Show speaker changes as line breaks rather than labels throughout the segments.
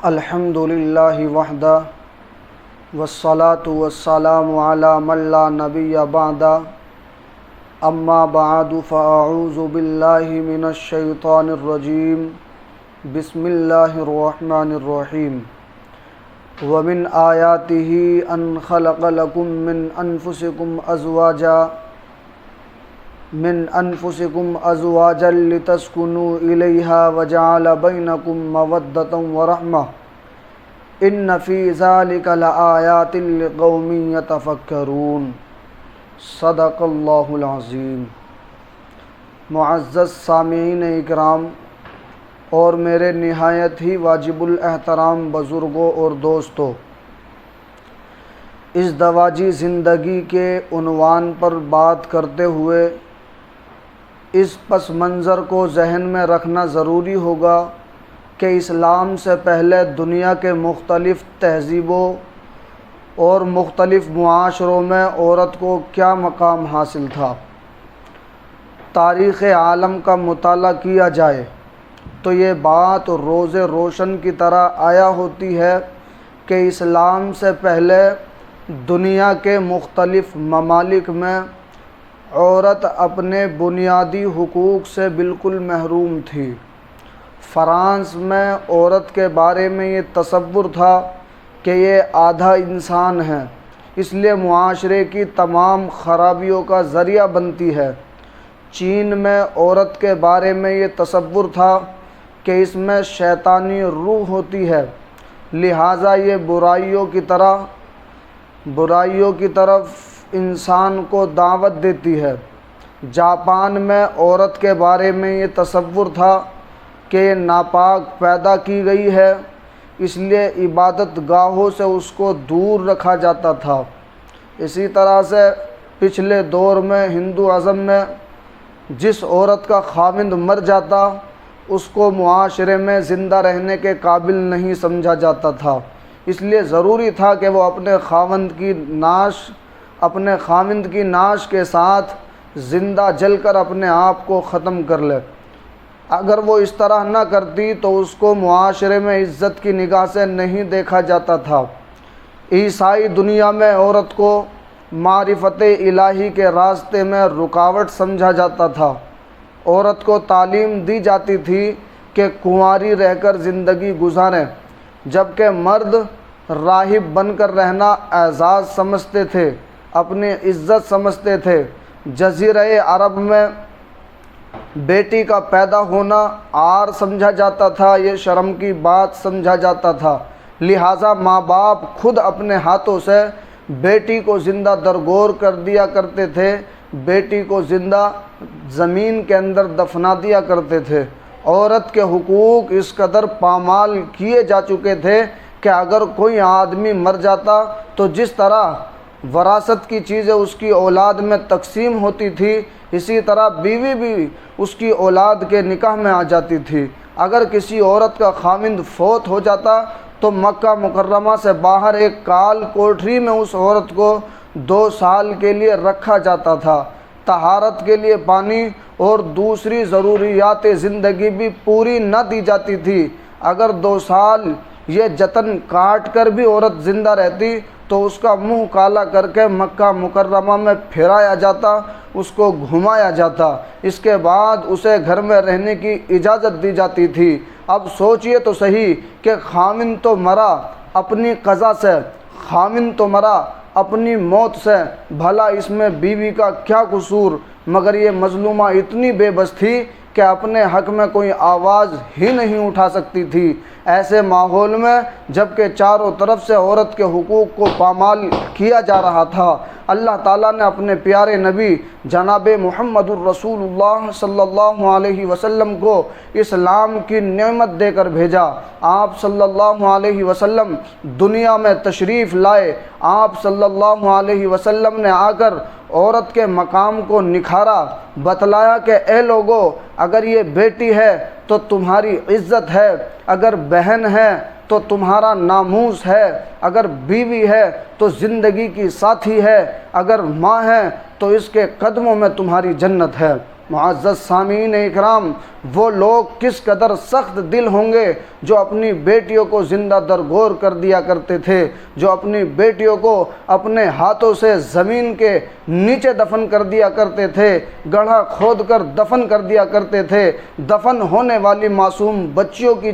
الحمد للہ وحدہ والصلاة والسلام علی من لا نبی بعدہ اما بعد فاعوذ باللہ من الشیطان الرجیم بسم اللہ الرحمن الرحیم ومن آیاتہ ان خلق لکم من انفسکم ازواجا لتسکنوا الیہا وجعل بینکم مودۃ ورحمۃ ان فی ذلک لآیات لقوم یتفکرون صدق اللہ العظیم۔ معزز سامعین اکرام اور میرے نہایت ہی واجب الاحترام بزرگوں اور دوستوں، ازدواجی زندگی کے عنوان پر بات کرتے ہوئے اس پس منظر کو ذہن میں رکھنا ضروری ہوگا کہ اسلام سے پہلے دنیا کے مختلف تہذیبوں اور مختلف معاشروں میں عورت کو کیا مقام حاصل تھا۔ تاریخ عالم کا مطالعہ کیا جائے تو یہ بات روز روشن کی طرح آیا ہوتی ہے کہ اسلام سے پہلے دنیا کے مختلف ممالک میں عورت اپنے بنیادی حقوق سے بالکل محروم تھی۔ فرانس میں عورت کے بارے میں یہ تصور تھا کہ یہ آدھا انسان ہے، اس لیے معاشرے کی تمام خرابیوں کا ذریعہ بنتی ہے۔ چین میں عورت کے بارے میں یہ تصور تھا کہ اس میں شیطانی روح ہوتی ہے، لہٰذا یہ برائیوں کی طرف انسان کو دعوت دیتی ہے۔ جاپان میں عورت کے بارے میں یہ تصور تھا کہ یہ ناپاک پیدا کی گئی ہے، اس لیے عبادت گاہوں سے اس کو دور رکھا جاتا تھا۔ اسی طرح سے پچھلے دور میں ہندو ازم میں جس عورت کا خاوند مر جاتا اس کو معاشرے میں زندہ رہنے کے قابل نہیں سمجھا جاتا تھا، اس لیے ضروری تھا کہ وہ اپنے خاوند کی نعش کے ساتھ زندہ جل کر اپنے آپ کو ختم کر لے۔ اگر وہ اس طرح نہ کرتی تو اس کو معاشرے میں عزت کی نگاہ سے نہیں دیکھا جاتا تھا۔ عیسائی دنیا میں عورت کو معرفت الہی کے راستے میں رکاوٹ سمجھا جاتا تھا۔ عورت کو تعلیم دی جاتی تھی کہ کنواری رہ کر زندگی گزاریں، جبکہ مرد راہب بن کر رہنا اعزاز سمجھتے تھے، اپنی عزت سمجھتے تھے۔ جزیرہ عرب میں بیٹی کا پیدا ہونا عار سمجھا جاتا تھا، یہ شرم کی بات سمجھا جاتا تھا، لہٰذا ماں باپ خود اپنے ہاتھوں سے بیٹی کو زندہ درگور کر دیا کرتے تھے، بیٹی کو زندہ زمین کے اندر دفنا دیا کرتے تھے۔ عورت کے حقوق اس قدر پامال کیے جا چکے تھے کہ اگر کوئی آدمی مر جاتا تو جس طرح وراثت کی چیزیں اس کی اولاد میں تقسیم ہوتی تھی، اسی طرح بیوی بھی اس کی اولاد کے نکاح میں آ جاتی تھی۔ اگر کسی عورت کا خاوند فوت ہو جاتا تو مکہ مکرمہ سے باہر ایک کال کوٹری میں اس عورت کو 2 سال کے لیے رکھا جاتا تھا۔ طہارت کے لیے پانی اور دوسری ضروریات زندگی بھی پوری نہ دی جاتی تھی۔ اگر 2 سال یہ جتن کاٹ کر بھی عورت زندہ رہتی تو اس کا منہ کالا کر کے مکہ مکرمہ میں پھرایا جاتا، اس کو گھمایا جاتا، اس کے بعد اسے گھر میں رہنے کی اجازت دی جاتی تھی۔ اب سوچئے تو صحیح کہ خاوند تو مرا اپنی قضا سے، خاوند تو مرا اپنی موت سے، بھلا اس میں بیوی کا کیا قصور؟ مگر یہ مظلومہ اتنی بے بس تھی کہ اپنے حق میں کوئی آواز ہی نہیں اٹھا سکتی تھی۔ ایسے ماحول میں جبکہ چاروں طرف سے عورت کے حقوق کو پامال کیا جا رہا تھا، اللہ تعالیٰ نے اپنے پیارے نبی جناب محمد الرسول اللہ صلی اللہ علیہ وسلم کو اسلام کی نعمت دے کر بھیجا۔ آپ صلی اللہ علیہ وسلم دنیا میں تشریف لائے، آپ صلی اللہ علیہ وسلم نے آ کر عورت کے مقام کو نکھارا، بتلایا کہ اے لوگو، اگر یہ بیٹی ہے تو تمہاری عزت ہے، اگر بہن ہے تو تمہارا ناموس ہے، اگر بیوی ہے تو زندگی کی ساتھی ہے، اگر ماں ہے تو اس کے قدموں میں تمہاری جنت ہے۔ معزز سامعین اکرام، وہ لوگ کس قدر سخت دل ہوں گے جو اپنی بیٹیوں کو زندہ درگور کر دیا کرتے تھے، جو اپنی بیٹیوں کو اپنے ہاتھوں سے زمین کے نیچے دفن کر دیا کرتے تھے، گڑھا کھود کر دفن کر دیا کرتے تھے۔ دفن ہونے والی معصوم بچیوں کی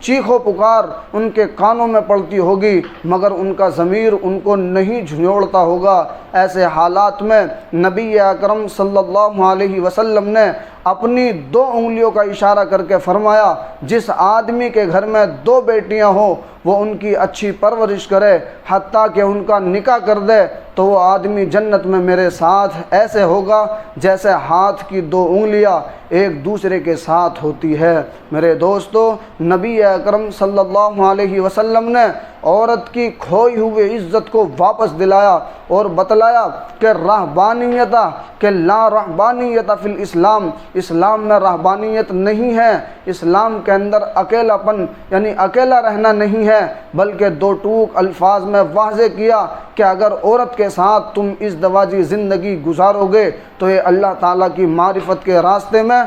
چیخ و پکار ان کے کانوں میں پڑتی ہوگی، مگر ان کا ضمیر ان کو نہیں جھنجھوڑتا ہوگا۔ ایسے حالات میں نبی اکرم صلی اللہ علیہ وسلم نے اپنی 2 انگلیوں کا اشارہ کر کے فرمایا، جس آدمی کے گھر میں 2 بیٹیاں ہوں وہ ان کی اچھی پرورش کرے، حتیٰ کہ ان کا نکاح کر دے، تو وہ آدمی جنت میں میرے ساتھ ایسے ہوگا جیسے ہاتھ کی 2 انگلیاں ایک دوسرے کے ساتھ ہوتی ہے۔ میرے دوستو، نبی اکرم صلی اللہ علیہ وسلم نے عورت کی کھوئی ہوئی عزت کو واپس دلایا اور بتلایا کہ لا رہبانیت فی الاسلام، اسلام میں رہبانیت نہیں ہے، اسلام کے اندر اکیلا پن یعنی اکیلا رہنا نہیں ہے، بلکہ 2 ٹوک الفاظ میں واضح کیا کہ اگر عورت کے ساتھ تم ازدواجی زندگی گزارو گے تو یہ اللہ تعالیٰ کی معرفت کے راستے میں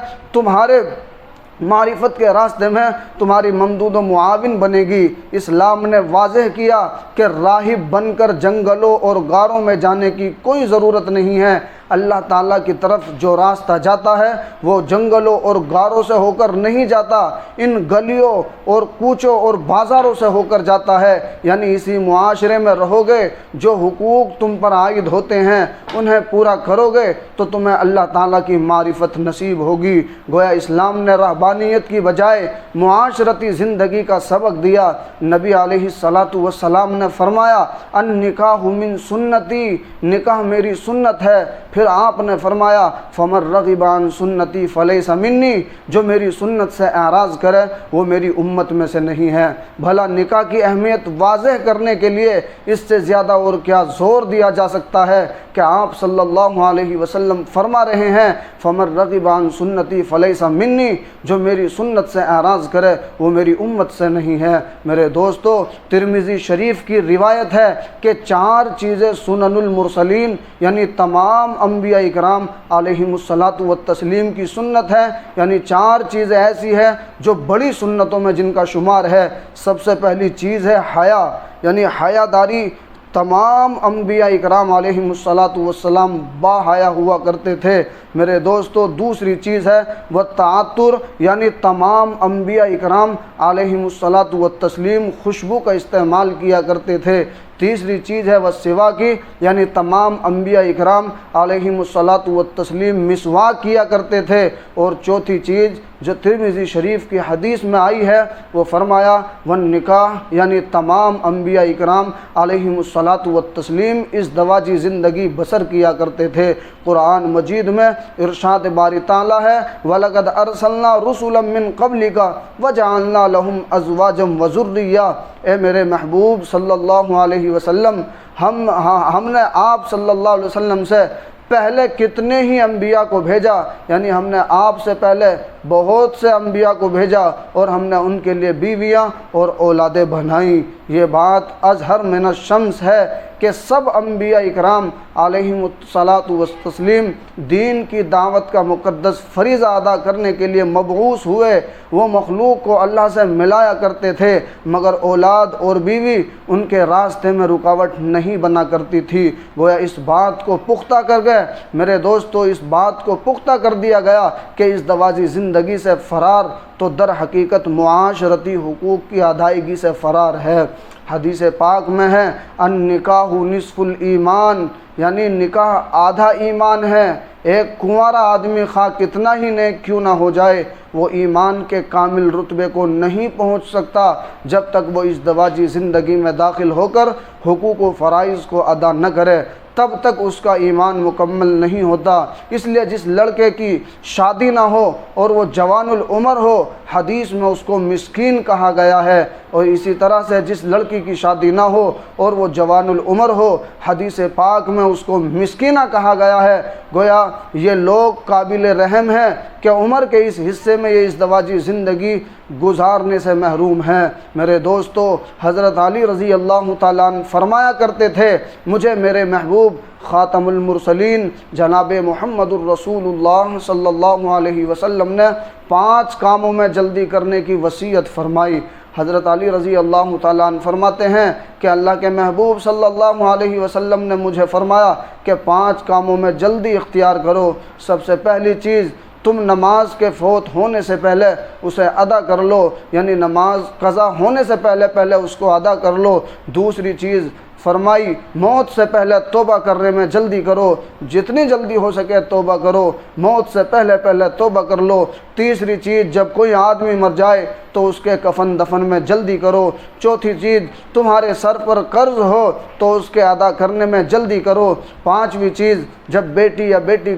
تمہاری ممدود و معاون بنے گی۔ اسلام نے واضح کیا کہ راہب بن کر جنگلوں اور غاروں میں جانے کی کوئی ضرورت نہیں ہے۔ اللہ تعالیٰ کی طرف جو راستہ جاتا ہے وہ جنگلوں اور غاروں سے ہو کر نہیں جاتا، ان گلیوں اور کوچوں اور بازاروں سے ہو کر جاتا ہے۔ یعنی اسی معاشرے میں رہو گے، جو حقوق تم پر عائد ہوتے ہیں انہیں پورا کرو گے تو تمہیں اللہ تعالیٰ کی معرفت نصیب ہوگی۔ گویا اسلام نے رہبانیت کی بجائے معاشرتی زندگی کا سبق دیا۔ نبی علیہ الصلاۃ والسلام نے فرمایا، النکاح من سنتی، نکاح میری سنت ہے۔ پھر آپ نے فرمایا، فمن رغب عن سنتی فلیس منی، جو میری سنت سے اعراض کرے وہ میری امت میں سے نہیں ہے۔ بھلا نکاح کی اہمیت واضح کرنے کے لیے اس سے زیادہ اور کیا زور دیا جا سکتا ہے کہ آپ صلی اللہ علیہ وسلم فرما رہے ہیں، فمن رغب عن سنتی فلیس منی، جو میری سنت سے اعراض کرے وہ میری امت سے نہیں ہے۔ میرے دوستو، ترمذی شریف کی روایت ہے کہ 4 چیزیں سنن المرسلین یعنی تمام انبیاء اکرام علیہم الصلاۃ والتسلیم کی سنت ہے، یعنی 4 چیزیں ایسی ہیں جو بڑی سنتوں میں جن کا شمار ہے۔ سب سے پہلی چیز ہے حیا، یعنی حیا داری۔ تمام انبیاء اکرام علیہم الصلاۃ والسلام با حیا ہوا کرتے تھے۔ میرے دوستو، دوسری چیز ہے وہ تعطر، یعنی تمام انبیاء اکرام علیہم الصلاۃ والتسلیم خوشبو کا استعمال کیا کرتے تھے۔ تیسری چیز ہے وہ سواکی، یعنی تمام انبیاء اکرام علیہم الصلاۃ والتسلیم مسواک کیا کرتے تھے۔ اور چوتھی چیز جو ترمذی شریف کی حدیث میں آئی ہے وہ فرمایا، والنکاح، یعنی تمام انبیاء اکرام علیہم الصلاۃ والتسلیم ازدواجی زندگی بسر کیا کرتے تھے۔ قرآن مجید میں ارشاد باری تعالیٰ ہے، وَلَقَدْ أَرْسَلْنَا رُسُلًا مِّن قَبْلِكَ وَجَعَلْنَا لَهُمْ أَزْوَاجًا وَذُرِّيَّةً۔ اے میرے محبوب صلی اللہ علیہ وسلم، ہم نے آپ صلی اللہ علیہ وسلم سے پہلے کتنے ہی انبیاء کو بھیجا، یعنی ہم نے آپ سے پہلے بہت سے انبیاء کو بھیجا اور ہم نے ان کے لیے بیویاں اور اولادیں بنائیں۔ یہ بات اظہر من الشمس ہے کہ سب انبیاء اکرام علیہم الصلاۃ والتسلیم دین کی دعوت کا مقدس فریضہ ادا کرنے کے لیے مبعوث ہوئے۔ وہ مخلوق کو اللہ سے ملایا کرتے تھے، مگر اولاد اور بیوی ان کے راستے میں رکاوٹ نہیں بنا کرتی تھی۔ گویا اس بات کو پختہ کر گئے، میرے دوستو، اس بات کو پختہ کر دیا گیا کہ ازدواجی زندگی سے فرار تو در حقیقت معاشرتی حقوق کی ادائیگی سے فرار ہے۔ حدیث پاک میں ہے، النکاح نصف الایمان، یعنی نکاح آدھا ایمان ہے۔ ایک کنوارا آدمی خواہ کتنا ہی نیک کیوں نہ ہو جائے، وہ ایمان کے کامل رتبے کو نہیں پہنچ سکتا جب تک وہ ازدواجی زندگی میں داخل ہو کر حقوق و فرائض کو ادا نہ کرے، تب تک اس کا ایمان مکمل نہیں ہوتا۔ اس لیے جس لڑکے کی شادی نہ ہو اور وہ جوان العمر ہو، حدیث میں اس کو مسکین کہا گیا ہے، اور اسی طرح سے جس لڑکی کی شادی نہ ہو اور وہ جوان العمر ہو، حدیث پاک میں اس کو مسکینہ کہا گیا ہے۔ گویا یہ لوگ قابل رحم ہیں کہ عمر کے اس حصے میں یہ ازدواجی زندگی گزارنے سے محروم ہیں۔ میرے دوستو، حضرت علی رضی اللہ تعالیٰ عنہ فرمایا کرتے تھے، مجھے میرے محبوب خاتم المرسلین جناب محمد الرسول اللہ صلی اللہ علیہ وسلم نے 5 کاموں میں جلدی کرنے کی وصیت فرمائی۔ حضرت علی رضی اللہ تعالیٰ عنہ فرماتے ہیں کہ اللہ کے محبوب صلی اللہ علیہ وسلم نے مجھے فرمایا کہ 5 کاموں میں جلدی اختیار کرو۔ سب سے پہلی چیز، تم نماز کے فوت ہونے سے پہلے اسے ادا کر لو، یعنی نماز قضا ہونے سے پہلے اس کو ادا کر لو۔ دوسری چیز فرمائی، موت سے پہلے توبہ کرنے میں جلدی کرو، جتنی جلدی ہو سکے توبہ کرو، موت سے پہلے توبہ کر لو۔ تیسری چیز، جب کوئی آدمی مر جائے تو اس کے کفن دفن میں جلدی کرو۔ چوتھی چیز، تمہارے سر پر قرض ہو تو اس کے ادا کرنے میں جلدی کرو۔ پانچویں چیز، جب بیٹی یا بیٹے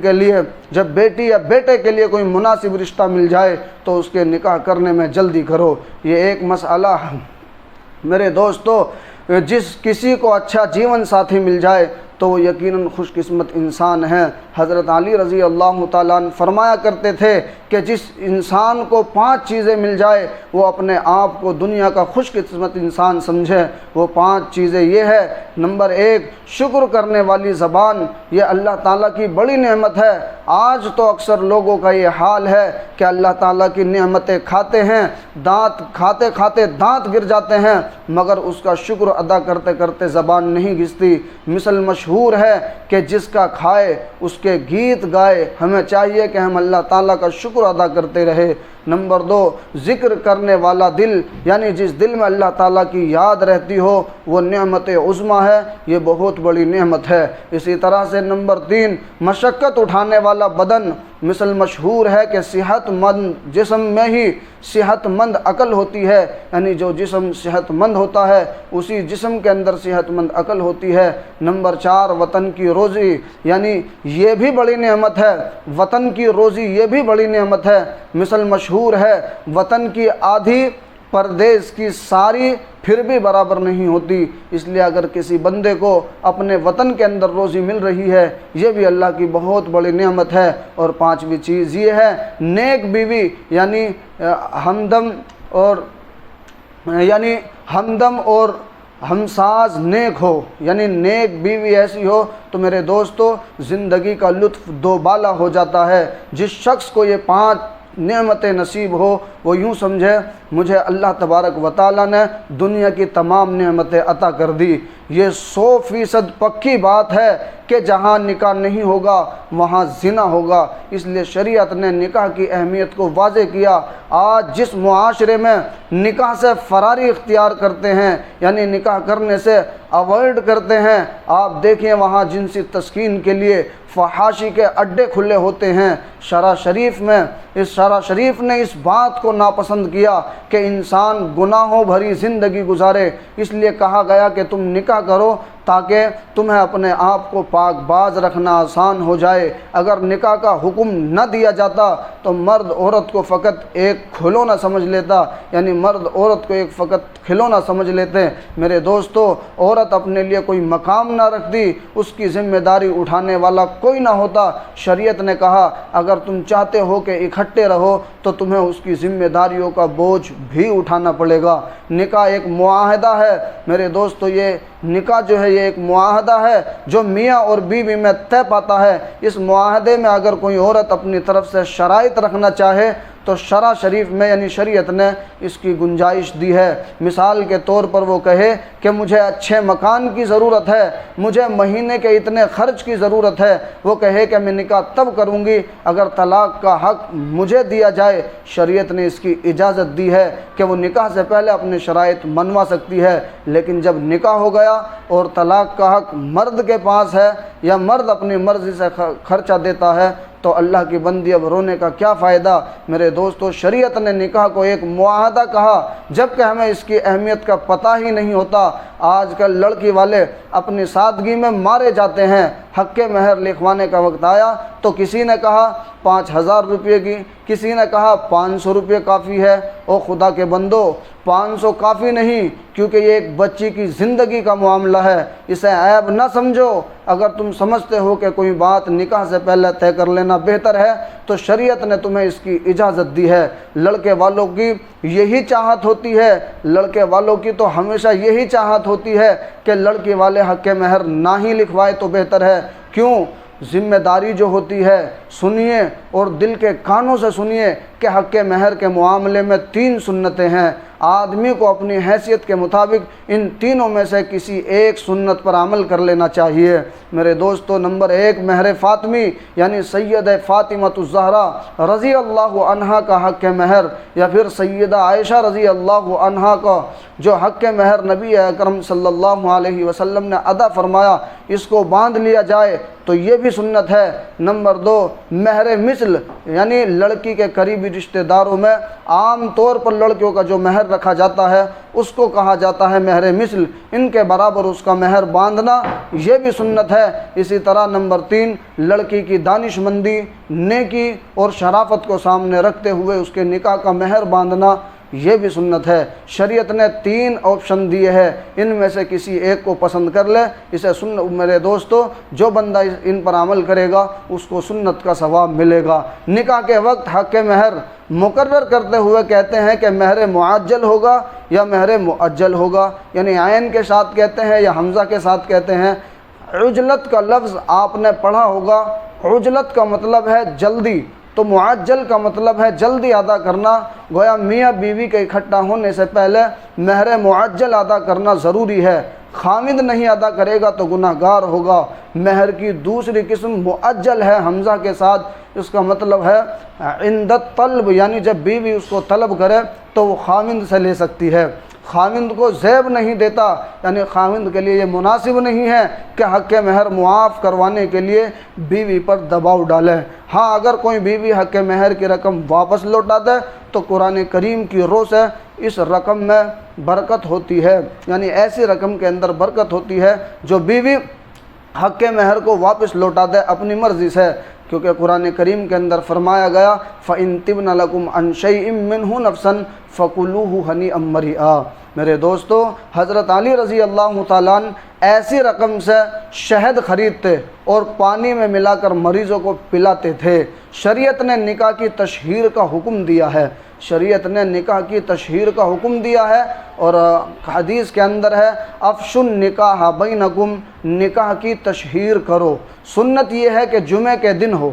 کے لیے کوئی مناسب رشتہ مل جائے تو اس کے نکاح کرنے میں جلدی کرو۔ یہ ایک مسئلہ ہے میرے دوستو، جس کسی کو اچھا جیون ساتھی مل جائے تو وہ یقیناً خوش قسمت انسان ہے۔ حضرت علی رضی اللہ تعالیٰ عنہ فرمایا کرتے تھے کہ جس انسان کو 5 چیزیں مل جائے وہ اپنے آپ کو دنیا کا خوش قسمت انسان سمجھے۔ وہ 5 چیزیں یہ ہے، نمبر 1، شکر کرنے والی زبان۔ یہ اللہ تعالیٰ کی بڑی نعمت ہے۔ آج تو اکثر لوگوں کا یہ حال ہے کہ اللہ تعالیٰ کی نعمتیں کھاتے ہیں، کھاتے کھاتے دانت گر جاتے ہیں، مگر اس کا شکر ادا کرتے کرتے زبان نہیں گھستی۔ مثل مشہور ہے کہ جس کا کھائے اس کے گیت گائے۔ ہمیں چاہیے کہ ہم اللہ تعالیٰ کا شکر ادا کرتے رہے۔ نمبر 2، ذکر کرنے والا دل، یعنی جس دل میں اللہ تعالیٰ کی یاد رہتی ہو وہ نعمت عظمیٰ ہے، یہ بہت بڑی نعمت ہے۔ اسی طرح سے نمبر 3، مشقت اٹھانے والا بدن۔ مثل مشہور ہے کہ صحت مند جسم میں ہی صحت مند عقل ہوتی ہے، یعنی جو جسم صحت مند ہوتا ہے اسی جسم کے اندر صحت مند عقل ہوتی ہے۔ نمبر 4، وطن کی روزی، یعنی یہ بھی بڑی نعمت ہے، وطن کی روزی یہ بھی بڑی نعمت ہے۔ مثل مشہور ہے، وطن کی آدھی پردیس کی ساری پھر بھی برابر نہیں ہوتی۔ اس لیے اگر کسی بندے کو اپنے وطن کے اندر روزی مل رہی ہے یہ بھی اللہ کی بہت بڑی نعمت ہے۔ اور 5ویں چیز یہ ہے، نیک بیوی، یعنی ہمدم اور ہمساز نیک ہو، یعنی نیک بیوی ایسی ہو تو میرے دوستو زندگی کا لطف دوبالا ہو جاتا ہے۔ جس شخص کو یہ 5 نعمتیں نصیب ہو وہ یوں سمجھے مجھے اللہ تبارک و تعالیٰ نے دنیا کی تمام نعمتیں عطا کر دی۔ یہ 100% پکی بات ہے کہ جہاں نکاح نہیں ہوگا وہاں زنا ہوگا۔ اس لیے شریعت نے نکاح کی اہمیت کو واضح کیا۔ آج جس معاشرے میں نکاح سے فراری اختیار کرتے ہیں، یعنی نکاح کرنے سے اوائڈ کرتے ہیں، آپ دیکھیں وہاں جنسی تسکین کے لیے فحاشی کے اڈے کھلے ہوتے ہیں۔ شرع شریف نے اس بات کو ناپسند کیا کہ انسان گناہوں بھری زندگی گزارے، اس لیے کہا گیا کہ تم نکاح کرو تاکہ تمہیں اپنے آپ کو پاک باز رکھنا آسان ہو جائے۔ اگر نکاح کا حکم نہ دیا جاتا تو مرد عورت کو فقط ایک کھلونا سمجھ لیتا، یعنی مرد عورت کو ایک فقط کھلونا سمجھ لیتے۔ میرے دوستو، عورت اپنے لیے کوئی مقام نہ رکھتی، اس کی ذمہ داری اٹھانے والا کوئی نہ ہوتا۔ شریعت نے کہا اگر تم چاہتے ہو کہ اکٹھے رہو تو تمہیں اس کی ذمہ داریوں کا بوجھ بھی اٹھانا پڑے گا۔ نکاح ایک معاہدہ ہے میرے دوستو، یہ نکاح جو ہے یہ ایک معاہدہ ہے جو میاں اور بیوی میں طے پاتا ہے۔ اس معاہدے میں اگر کوئی عورت اپنی طرف سے شرائط رکھنا چاہے تو شرع شریف میں یعنی شریعت نے اس کی گنجائش دی ہے۔ مثال کے طور پر وہ کہے کہ مجھے اچھے مکان کی ضرورت ہے، مجھے مہینے کے اتنے خرچ کی ضرورت ہے، وہ کہے کہ میں نکاح تب کروں گی اگر طلاق کا حق مجھے دیا جائے۔ شریعت نے اس کی اجازت دی ہے کہ وہ نکاح سے پہلے اپنے شرائط منوا سکتی ہے، لیکن جب نکاح ہو گیا اور طلاق کا حق مرد کے پاس ہے یا مرد اپنی مرضی سے خرچہ دیتا ہے تو اللہ کی بندی اب رونے کا کیا فائدہ۔ میرے دوستو، شریعت نے نکاح کو ایک معاہدہ کہا جبکہ ہمیں اس کی اہمیت کا پتہ ہی نہیں ہوتا۔ آج کل لڑکی والے اپنی سادگی میں مارے جاتے ہیں۔ حق مہر لکھوانے کا وقت آیا تو کسی نے کہا 5000 روپے کی، کسی نے کہا 500 روپے کافی ہے، او خدا کے بندو 500 کافی نہیں، کیونکہ یہ ایک بچی کی زندگی کا معاملہ ہے، اسے عیب نہ سمجھو۔ اگر تم سمجھتے ہو کہ کوئی بات نکاح سے پہلے طے کر لینا بہتر ہے تو شریعت نے تمہیں اس کی اجازت دی ہے۔ لڑکے والوں کی یہی چاہت ہوتی ہے، لڑکے والوں کی تو ہمیشہ یہی چاہت ہوتی ہے کہ لڑکی والے حق مہر نہ ہی لکھوائے تو بہتر ہے۔ کیوں؟ ذمہ داری جو ہوتی ہے، سنیے اور دل کے کانوں سے سنیے کہ حق مہر کے معاملے میں 3 سنتیں ہیں۔ آدمی کو اپنی حیثیت کے مطابق ان تینوں میں سے کسی ایک سنت پر عمل کر لینا چاہیے۔ میرے دوستو، نمبر 1 مہر فاطمی یعنی سید فاطمہ الزہرا رضی اللہ عنہا کا حق مہر، یا پھر سیدہ عائشہ رضی اللہ عنہا کا جو حق مہر نبی اکرم صلی اللہ علیہ وسلم نے ادا فرمایا، اس کو باندھ لیا جائے تو یہ بھی سنت ہے۔ نمبر 2 مہر مثل یعنی لڑکی کے قریبی رشتہ داروں میں عام طور پر لڑکیوں کا جو مہر رکھا جاتا ہے اس کو کہا جاتا ہے مہر مثل، ان کے برابر اس کا مہر باندھنا یہ بھی سنت ہے۔ اسی طرح نمبر 3 لڑکی کی دانش مندی، نیکی اور شرافت کو سامنے رکھتے ہوئے اس کے نکاح کا مہر باندھنا یہ بھی سنت ہے۔ شریعت نے 3 آپشن دیے ہیں، ان میں سے کسی ایک کو پسند کر لے، اسے میرے دوستو جو بندہ ان پر عمل کرے گا اس کو سنت کا ثواب ملے گا۔ نکاح کے وقت حق مہر مقرر کرتے ہوئے کہتے ہیں کہ مہر معجل ہوگا یا مہر مؤجل ہوگا، یعنی عین کے ساتھ کہتے ہیں یا حمزہ کے ساتھ کہتے ہیں۔ عجلت کا لفظ آپ نے پڑھا ہوگا، عجلت کا مطلب ہے جلدی، تو معجل کا مطلب ہے جلدی ادا کرنا۔ گویا میاں بیوی کے اکٹھا ہونے سے پہلے مہر معجل ادا کرنا ضروری ہے، خامد نہیں ادا کرے گا تو گناہ گار ہوگا۔ مہر کی دوسری قسم مؤجل ہے حمزہ کے ساتھ، اس کا مطلب ہے عند الطلب، یعنی جب بیوی اس کو طلب کرے تو وہ خامد سے لے سکتی ہے۔ خامند کو زیب نہیں دیتا، یعنی خامند کے لیے یہ مناسب نہیں ہے کہ حق مہر معاف کروانے کے لیے بیوی پر دباؤ ڈالے۔ ہاں اگر کوئی بیوی حق مہر کی رقم واپس لوٹا دے تو قرآن کریم کی روح سے اس رقم میں برکت ہوتی ہے، یعنی ایسی رقم کے اندر برکت ہوتی ہے جو بیوی حق مہر کو واپس لوٹا دے اپنی مرضی سے، کیونکہ قرآن کریم کے اندر فرمایا گیا فَإِن تِبْنَ لَكُمْ عَنْ شَيْءٍ مِّنْهُ نَفْسًا فَكُلُوهُ هَنِيئًا مَرِيئًا۔ میرے دوستو، حضرت علی رضی اللہ تعالیٰ عنہ ایسی رقم سے شہد خریدتے اور پانی میں ملا کر مریضوں کو پلاتے تھے۔ شریعت نے نکاح کی تشہیر کا حکم دیا ہے، شریعت نے نکاح کی تشہیر کا حکم دیا ہے، اور حدیث کے اندر ہے افشوا النکاح بینکم، نکاح کی تشہیر کرو۔ سنت یہ ہے کہ جمعہ کے دن ہو،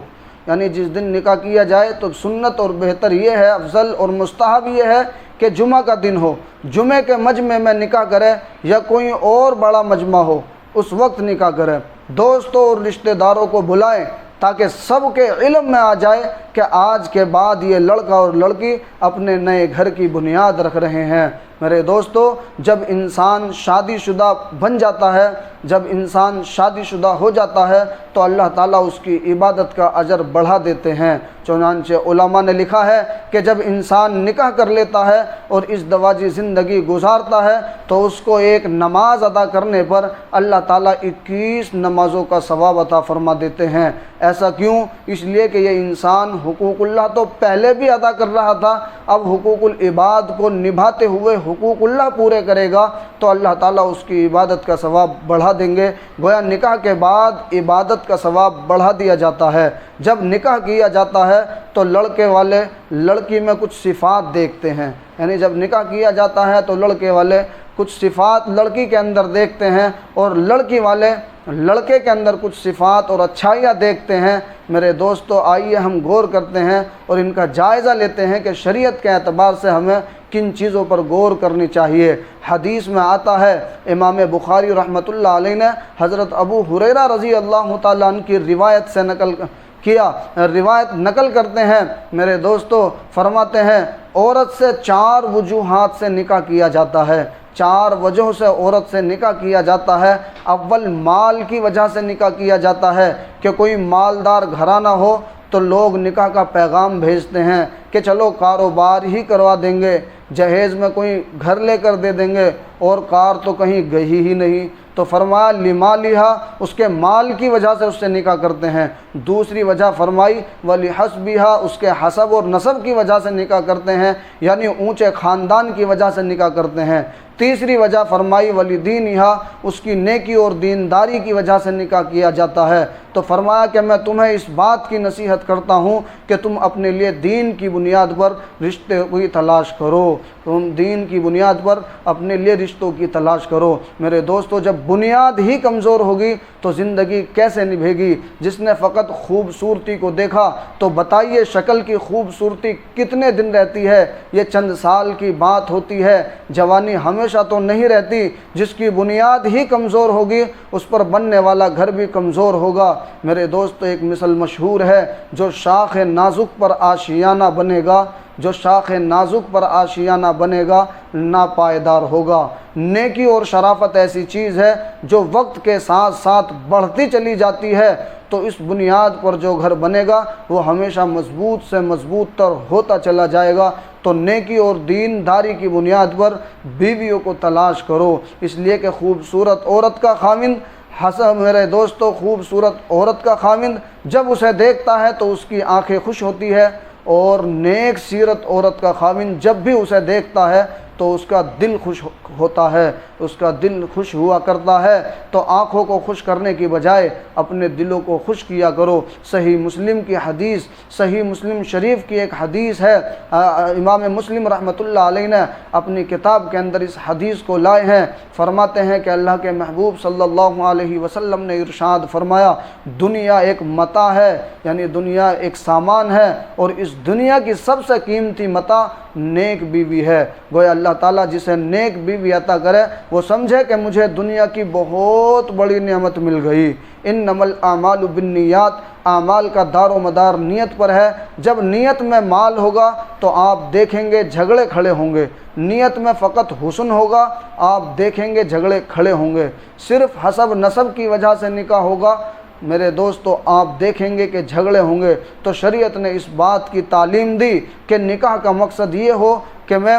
یعنی جس دن نکاح کیا جائے تو سنت اور بہتر یہ ہے، افضل اور مستحب یہ ہے کہ جمعہ کا دن ہو، جمعہ کے مجمع میں نکاح کرے یا کوئی اور بڑا مجمع ہو اس وقت نکاح کرے۔ دوستوں اور رشتہ داروں کو بلائیں تاکہ سب کے علم میں آ جائے کہ آج کے بعد یہ لڑکا اور لڑکی اپنے نئے گھر کی بنیاد رکھ رہے ہیں۔ میرے دوستو، جب انسان شادی شدہ بن جاتا ہے، جب انسان شادی شدہ ہو جاتا ہے تو اللہ تعالیٰ اس کی عبادت کا اجر بڑھا دیتے ہیں۔ چنانچہ علماء نے لکھا ہے کہ جب انسان نکاح کر لیتا ہے اور ازدواجی زندگی گزارتا ہے تو اس کو ایک نماز ادا کرنے پر اللہ تعالیٰ 21 نمازوں کا ثواب عطا فرما دیتے ہیں۔ ایسا کیوں؟ اس لیے کہ یہ انسان حقوق اللہ تو پہلے بھی ادا کر رہا تھا، اب حقوق العباد کو نبھاتے ہوئے حقوق اللہ پورے کرے گا تو اللہ تعالیٰ اس کی عبادت کا ثواب بڑھا دیں گے۔ گویا نکاح کے بعد عبادت کا ثواب بڑھا دیا جاتا ہے۔ جب نکاح کیا جاتا ہے تو لڑکے والے لڑکی میں کچھ صفات دیکھتے ہیں، یعنی جب نکاح کیا جاتا ہے تو لڑکے والے کچھ صفات لڑکی کے اندر دیکھتے ہیں اور لڑکی والے لڑکے کے اندر کچھ صفات اور اچھائیاں دیکھتے ہیں۔ میرے دوستو، آئیے ہم غور کرتے ہیں اور ان کا جائزہ لیتے ہیں کہ شریعت کے اعتبار سے ہمیں کن چیزوں پر غور کرنی چاہیے۔ حدیث میں آتا ہے، امام بخاری رحمۃ اللہ علیہ نے حضرت ابو ہریرہ رضی اللہ تعالیٰ عنہ کی روایت سے روایت نقل کرتے ہیں۔ میرے دوستو، فرماتے ہیں عورت سے 4 وجوہات سے نکاح کیا جاتا ہے، 4 وجہ سے عورت سے نکاح کیا جاتا ہے۔ اول مال کی وجہ سے نکاح کیا جاتا ہے کہ کوئی مالدار گھرانہ ہو تو لوگ نکاح کا پیغام بھیجتے ہیں کہ چلو کاروبار ہی کروا دیں گے، جہیز میں کوئی گھر لے کر دے دیں گے اور کار تو کہیں گئی ہی نہیں۔ تو فرمایا لمالہا، اس کے مال کی وجہ سے اس سے نکاح کرتے ہیں۔ دوسری وجہ فرمائی ولحسبہا، اس کے حسب اور نسب کی وجہ سے نکاح کرتے ہیں، یعنی اونچے خاندان کی وجہ سے نکاح کرتے ہیں۔ تیسری وجہ فرمائی ولدینہا، اس کی نیکی اور دینداری کی وجہ سے نکاح کیا جاتا ہے۔ تو فرمایا کہ میں تمہیں اس بات کی نصیحت کرتا ہوں کہ تم اپنے لیے دین کی بنیاد پر رشتے کی تلاش کرو، تم دین کی بنیاد پر اپنے لیے رشتوں کی تلاش کرو۔ میرے دوستو، جب بنیاد ہی کمزور ہوگی تو زندگی کیسے نبھے گی؟ جس نے فقط خوبصورتی کو دیکھا تو بتائیے شکل کی خوبصورتی کتنے دن رہتی ہے؟ یہ چند سال کی بات ہوتی ہے، جوانی ہمیشہ تو نہیں رہتی۔ جس کی بنیاد ہی کمزور ہوگی اس پر بننے والا گھر بھی کمزور ہوگا۔ میرے دوستو، ایک مثل مشہور ہے، جو شاخ نازک پر آشیانہ بنے گا، جو شاخ نازک پر آشیانہ بنے گا ناپائیدار ہوگا۔ نیکی اور شرافت ایسی چیز ہے جو وقت کے ساتھ ساتھ بڑھتی چلی جاتی ہے، تو اس بنیاد پر جو گھر بنے گا وہ ہمیشہ مضبوط سے مضبوط تر ہوتا چلا جائے گا۔ تو نیکی اور دینداری کی بنیاد پر بیویوں کو تلاش کرو، اس لیے کہ خوبصورت عورت کا خاوند میرے دوستو، خوبصورت عورت کا خاوند جب اسے دیکھتا ہے تو اس کی آنکھیں خوش ہوتی ہے، اور نیک سیرت عورت کا خاوند جب بھی اسے دیکھتا ہے تو اس کا دل خوش ہوتا ہے، اس کا دل خوش ہوا کرتا ہے۔ تو آنکھوں کو خوش کرنے کی بجائے اپنے دلوں کو خوش کیا کرو۔ صحیح مسلم کی حدیث، صحیح مسلم شریف کی ایک حدیث ہے، امام مسلم رحمۃ اللہ علیہ نے اپنی کتاب کے اندر اس حدیث کو لائے ہیں۔ فرماتے ہیں کہ اللہ کے محبوب صلی اللہ علیہ وسلم نے ارشاد فرمایا، دنیا ایک متاع ہے، یعنی دنیا ایک سامان ہے، اور اس دنیا کی سب سے قیمتی متاع نیک بیوی ہے۔ گویا اللہ تعالیٰ جسے نیک بیوی عطا کرے وہ سمجھے کہ مجھے دنیا کی بہت بڑی نعمت مل گئی۔ انما الاعمال بالنیات، اعمال کا دار و مدار نیت پر ہے۔ جب نیت میں مال ہوگا تو آپ دیکھیں گے جھگڑے کھڑے ہوں گے، نیت میں فقط حسن ہوگا آپ دیکھیں گے جھگڑے کھڑے ہوں گے، صرف حسب نسب کی وجہ سے نکاح ہوگا میرے دوستو آپ دیکھیں گے کہ جھگڑے ہوں گے۔ تو شریعت نے اس بات کی تعلیم دی کہ نکاح کا مقصد یہ ہو کہ میں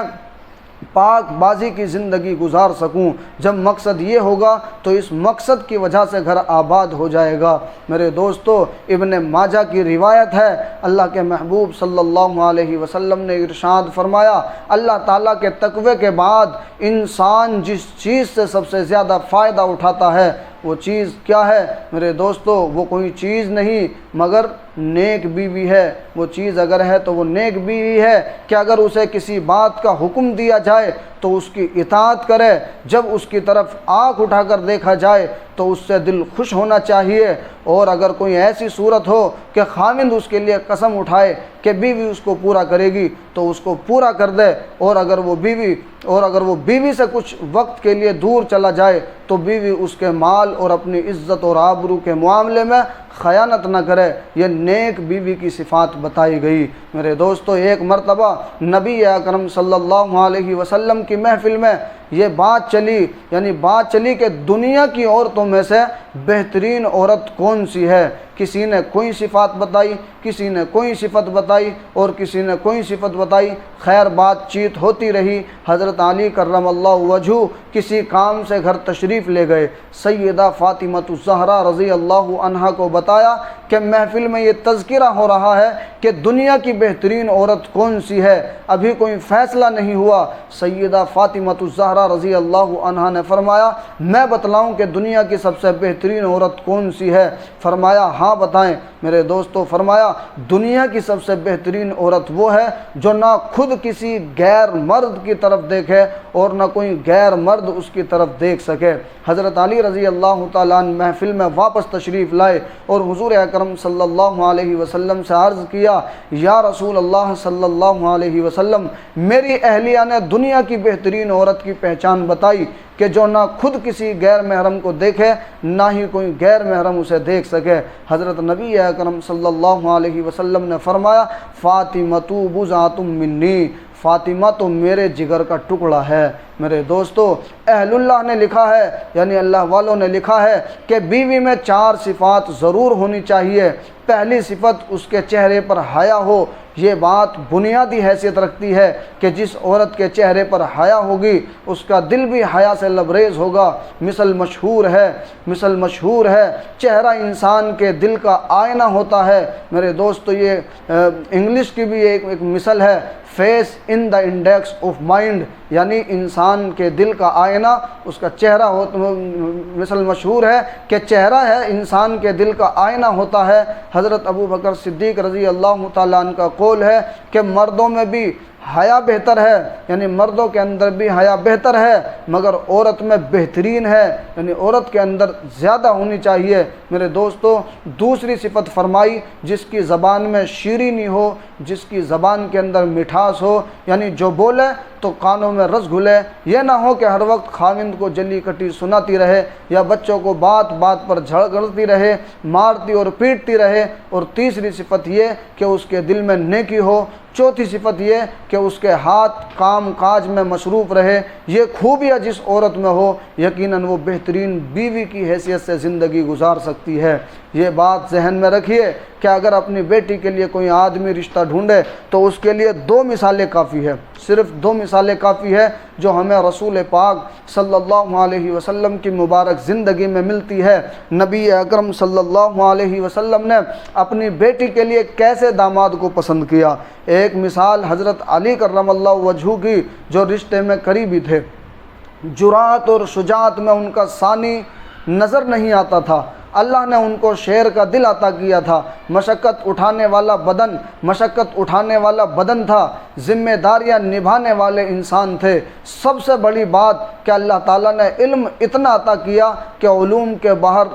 پاک بازی کی زندگی گزار سکوں۔ جب مقصد یہ ہوگا تو اس مقصد کی وجہ سے گھر آباد ہو جائے گا۔ میرے دوستو، ابن ماجہ کی روایت ہے، اللہ کے محبوب صلی اللہ علیہ وسلم نے ارشاد فرمایا، اللہ تعالیٰ کے تقوی کے بعد انسان جس چیز سے سب سے زیادہ فائدہ اٹھاتا ہے وہ چیز کیا ہے میرے دوستو؟ وہ کوئی چیز نہیں مگر نیک بیوی ہے۔ وہ چیز اگر ہے تو وہ نیک بیوی ہے کہ اگر اسے کسی بات کا حکم دیا جائے تو اس کی اطاعت کرے، جب اس کی طرف آنکھ اٹھا کر دیکھا جائے تو اس سے دل خوش ہونا چاہیے، اور اگر کوئی ایسی صورت ہو کہ خاوند اس کے لیے قسم اٹھائے کہ بیوی اس کو پورا کرے گی تو اس کو پورا کر دے، اور اگر وہ بیوی سے کچھ وقت کے لیے دور چلا جائے تو بیوی اس کے مال اور اپنی عزت اور آبرو کے معاملے میں خیانت نہ کرے۔ یہ نیک بیوی کی صفات بتائی گئی۔ میرے دوستو، ایک مرتبہ نبی اکرم صلی اللہ علیہ وسلم کی محفل میں یہ بات چلی کہ دنیا کی عورتوں میں سے بہترین عورت کون سی ہے؟ کسی نے کوئی صفات بتائی، کسی نے کوئی صفت بتائی، اور کسی نے کوئی صفت بتائی۔ خیر بات چیت ہوتی رہی۔ حضرت علی کرم اللہ وجہہ کسی کام سے گھر تشریف لے گئے۔ سیدہ فاطمہ الزہرا رضی اللہ عنہا کو بتایا کہ محفل میں یہ تذکرہ ہو رہا ہے کہ دنیا کی بہترین عورت کون سی ہے، ابھی کوئی فیصلہ نہیں ہوا۔ سیدہ فاطمہ الزہرا رضی اللہ عنہا نے فرمایا، میں بتلاؤں کہ دنیا کی سب سے بہترین عورت کون سی ہے؟ فرمایا ہاں بتائیں۔ میرے دوستو، فرمایا دنیا کی سب سے بہترین عورت وہ ہے جو نہ خود کسی غیر مرد کی طرف دیکھے اور نہ کوئی غیر مرد اس کی طرف دیکھ سکے۔ حضرت علی رضی اللہ تعالیٰ عنہ محفل میں واپس تشریف لائے اور حضور اکرم صلی اللہ علیہ وسلم سے عرض کیا، یا رسول اللہ صلی اللہ علیہ وسلم، میری اہلیہ نے دنیا کی بہترین عورت کی پہچان بتائی کہ جو نہ خود کسی غیر محرم کو دیکھے نہ ہی کوئی غیر محرم اسے دیکھ سکے۔ حضرت نبی اکرم صلی اللہ علیہ وسلم نے فرمایا، فاطمہ بضعۃ منی، فاطمہ تو میرے جگر کا ٹکڑا ہے، میرے دوستو، اہل اللہ نے لکھا ہے، یعنی اللہ والوں نے لکھا ہے کہ بیوی میں 4 صفات ضرور ہونی چاہیے۔ پہلی صفت اس کے چہرے پر حیا ہو۔ یہ بات بنیادی حیثیت رکھتی ہے کہ جس عورت کے چہرے پر حیا ہوگی اس کا دل بھی حیا سے لبریز ہوگا۔ مثل مشہور ہے چہرہ انسان کے دل کا آئینہ ہوتا ہے۔ میرے دوستو، یہ انگلش کی بھی ایک مثل ہے، face in the index of mind, یعنی انسان کے دل کا آئینہ اس کا چہرہ مثل مشہور ہے کہ چہرہ ہے انسان کے دل کا آئینہ ہوتا ہے۔ حضرت ابو بکر صدیق رضی اللہ تعالیٰ عنہ کا قول ہے کہ مردوں میں بھی حیا بہتر ہے، یعنی مردوں کے اندر بھی حیا بہتر ہے، مگر عورت میں بہترین ہے، یعنی عورت کے اندر زیادہ ہونی چاہیے۔ میرے دوستو، دوسری صفت فرمائی جس کی زبان میں شیرینی ہو، جس کی زبان کے اندر مٹھاس ہو، یعنی جو بولے تو کانوں میں رس گھلے، یہ نہ ہو کہ ہر وقت خاوند کو جلی کٹی سناتی رہے یا بچوں کو بات بات پر جھگڑتی رہے، مارتی اور پیٹتی رہے۔ اور تیسری صفت یہ کہ اس کے دل میں نیکی ہو۔ چوتھی صفت یہ کہ اس کے ہاتھ کام کاج میں مصروف رہے۔ یہ خوبیاں جس عورت میں ہو یقیناً وہ بہترین بیوی کی حیثیت سے زندگی گزار سکتی ہے۔ یہ بات ذہن میں رکھیے کہ اگر اپنی بیٹی کے لیے کوئی آدمی رشتہ ڈھونڈے تو اس کے لیے 2 مثالیں کافی ہے، صرف 2 مثالیں کافی ہے جو ہمیں رسول پاک صلی اللہ علیہ وسلم کی مبارک زندگی میں ملتی ہے۔ نبی اکرم صلی اللہ علیہ وسلم نے اپنی بیٹی کے لیے کیسے داماد کو پسند کیا۔ ایک مثال حضرت علی کرم اللہ وجہہ کی، جو رشتے میں قریبی تھے، جرأت اور شجاعت میں ان کا ثانی نظر نہیں آتا تھا۔ اللہ نے ان کو شیر کا دل عطا کیا تھا، مشقت اٹھانے والا بدن تھا، ذمہ داریاں نبھانے والے انسان تھے۔ سب سے بڑی بات کہ اللہ تعالیٰ نے علم اتنا عطا کیا کہ علوم کے باہر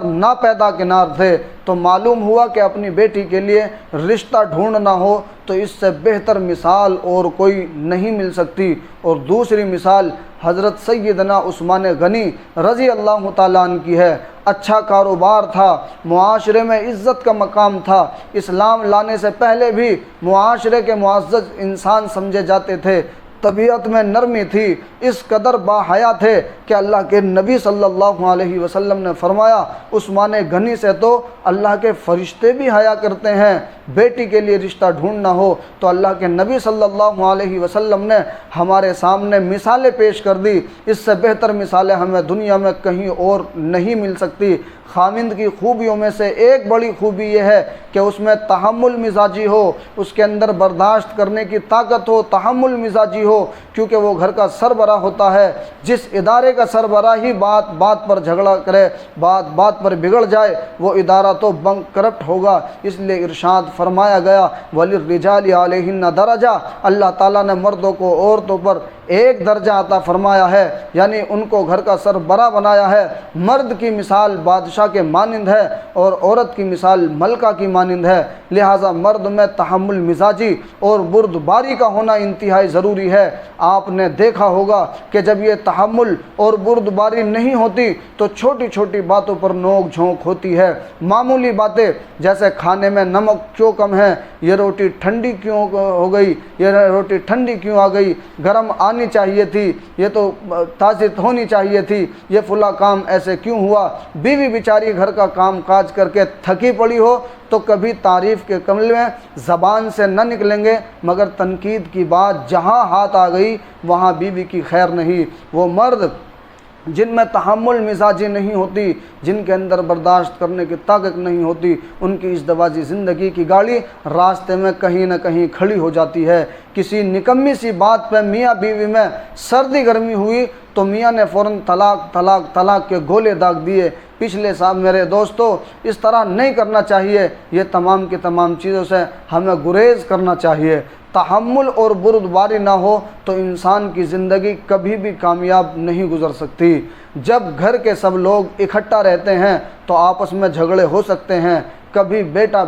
ناپیدا کنار تھے۔ تو معلوم ہوا کہ اپنی بیٹی کے لیے رشتہ ڈھونڈنا ہو تو اس سے بہتر مثال اور کوئی نہیں مل سکتی۔ اور دوسری مثال حضرت سیدنا عثمان غنی رضی اللہ تعالیٰ عنہ کی ہے۔ اچھا کاروبار تھا، معاشرے میں عزت کا مقام تھا، اسلام لانے سے پہلے بھی معاشرے کے معزز انسان سمجھے جاتے تھے، طبیعت میں نرمی تھی، اس قدر باحیا تھے کہ اللہ کے نبی صلی اللہ علیہ وسلم نے فرمایا عثمان غنی سے تو اللہ کے فرشتے بھی حیا کرتے ہیں۔ بیٹی کے لیے رشتہ ڈھونڈنا ہو تو اللہ کے نبی صلی اللہ علیہ وسلم نے ہمارے سامنے مثالیں پیش کر دی، اس سے بہتر مثالیں ہمیں دنیا میں کہیں اور نہیں مل سکتی۔ خاوند کی خوبیوں میں سے ایک بڑی خوبی یہ ہے کہ اس میں تحمل مزاجی ہو، اس کے اندر برداشت کرنے کی طاقت ہو، تحمل مزاجی ہو، کیونکہ وہ گھر کا سربراہ ہوتا ہے۔ جس ادارے کا سربراہ ہی بات بات پر جھگڑا کرے، بات بات پر بگڑ جائے، وہ ادارہ تو بنکرپٹ ہوگا۔ اس لیے ارشاد فرمایا گیا وَلِلرِّجَالِ عَلَيْهِنَّ درجہ، اللہ تعالیٰ نے مردوں کو عورتوں پر 1 درجہ عطا فرمایا ہے، یعنی ان کو گھر کا سربراہ بنایا ہے۔ مرد کی مثال بادشاہ کے مانند ہے اور عورت کی مثال ملکہ کی مانند ہے، لہٰذا مرد میں تحمل مزاجی اور بردباری کا ہونا انتہائی ضروری ہے۔ آپ نے دیکھا ہوگا کہ جب یہ تحمل اور بردباری نہیں ہوتی تو چھوٹی چھوٹی باتوں پر نوک جھونک ہوتی ہے۔ معمولی باتیں جیسے کھانے میں نمک کیوں کم ہے، یہ روٹی ٹھنڈی کیوں ہو گئی، یہ روٹی ٹھنڈی کیوں آ گئی، گرم آنی چاہیے تھی، یہ تو تازی ہونی چاہیے تھی، یہ فلاں کام ایسے کیوں ہوا۔ بیوی بیچاری گھر کا کام کاج کر کے تھکی پڑی ہو تو کبھی تعریف کے کلمے زبان سے نہ نکلیں گے، مگر تنقید کی بات جہاں ہاتھ آ گئی وہاں بیوی کی خیر نہیں۔ وہ مرد جن میں تحمل مزاجی نہیں ہوتی، جن کے اندر برداشت کرنے کی طاقت نہیں ہوتی، ان کی ازدواجی زندگی کی گاڑی راستے میں کہیں نہ کہیں کھڑی ہو جاتی ہے۔ کسی نکمی سی بات پہ میاں بیوی میں سردی گرمی ہوئی تو میاں نے فوراً طلاق طلاق طلاق کے گولے داغ دیے۔ پچھلے سال میرے دوستو اس طرح نہیں کرنا چاہیے، یہ تمام کی تمام چیزوں سے ہمیں گریز کرنا چاہیے۔ تحمل اور بردباری نہ ہو تو انسان کی زندگی کبھی بھی کامیاب نہیں گزر سکتی۔ جب گھر کے سب لوگ اکٹھا رہتے ہیں تو آپس میں جھگڑے ہو سکتے ہیں، کبھی بیٹا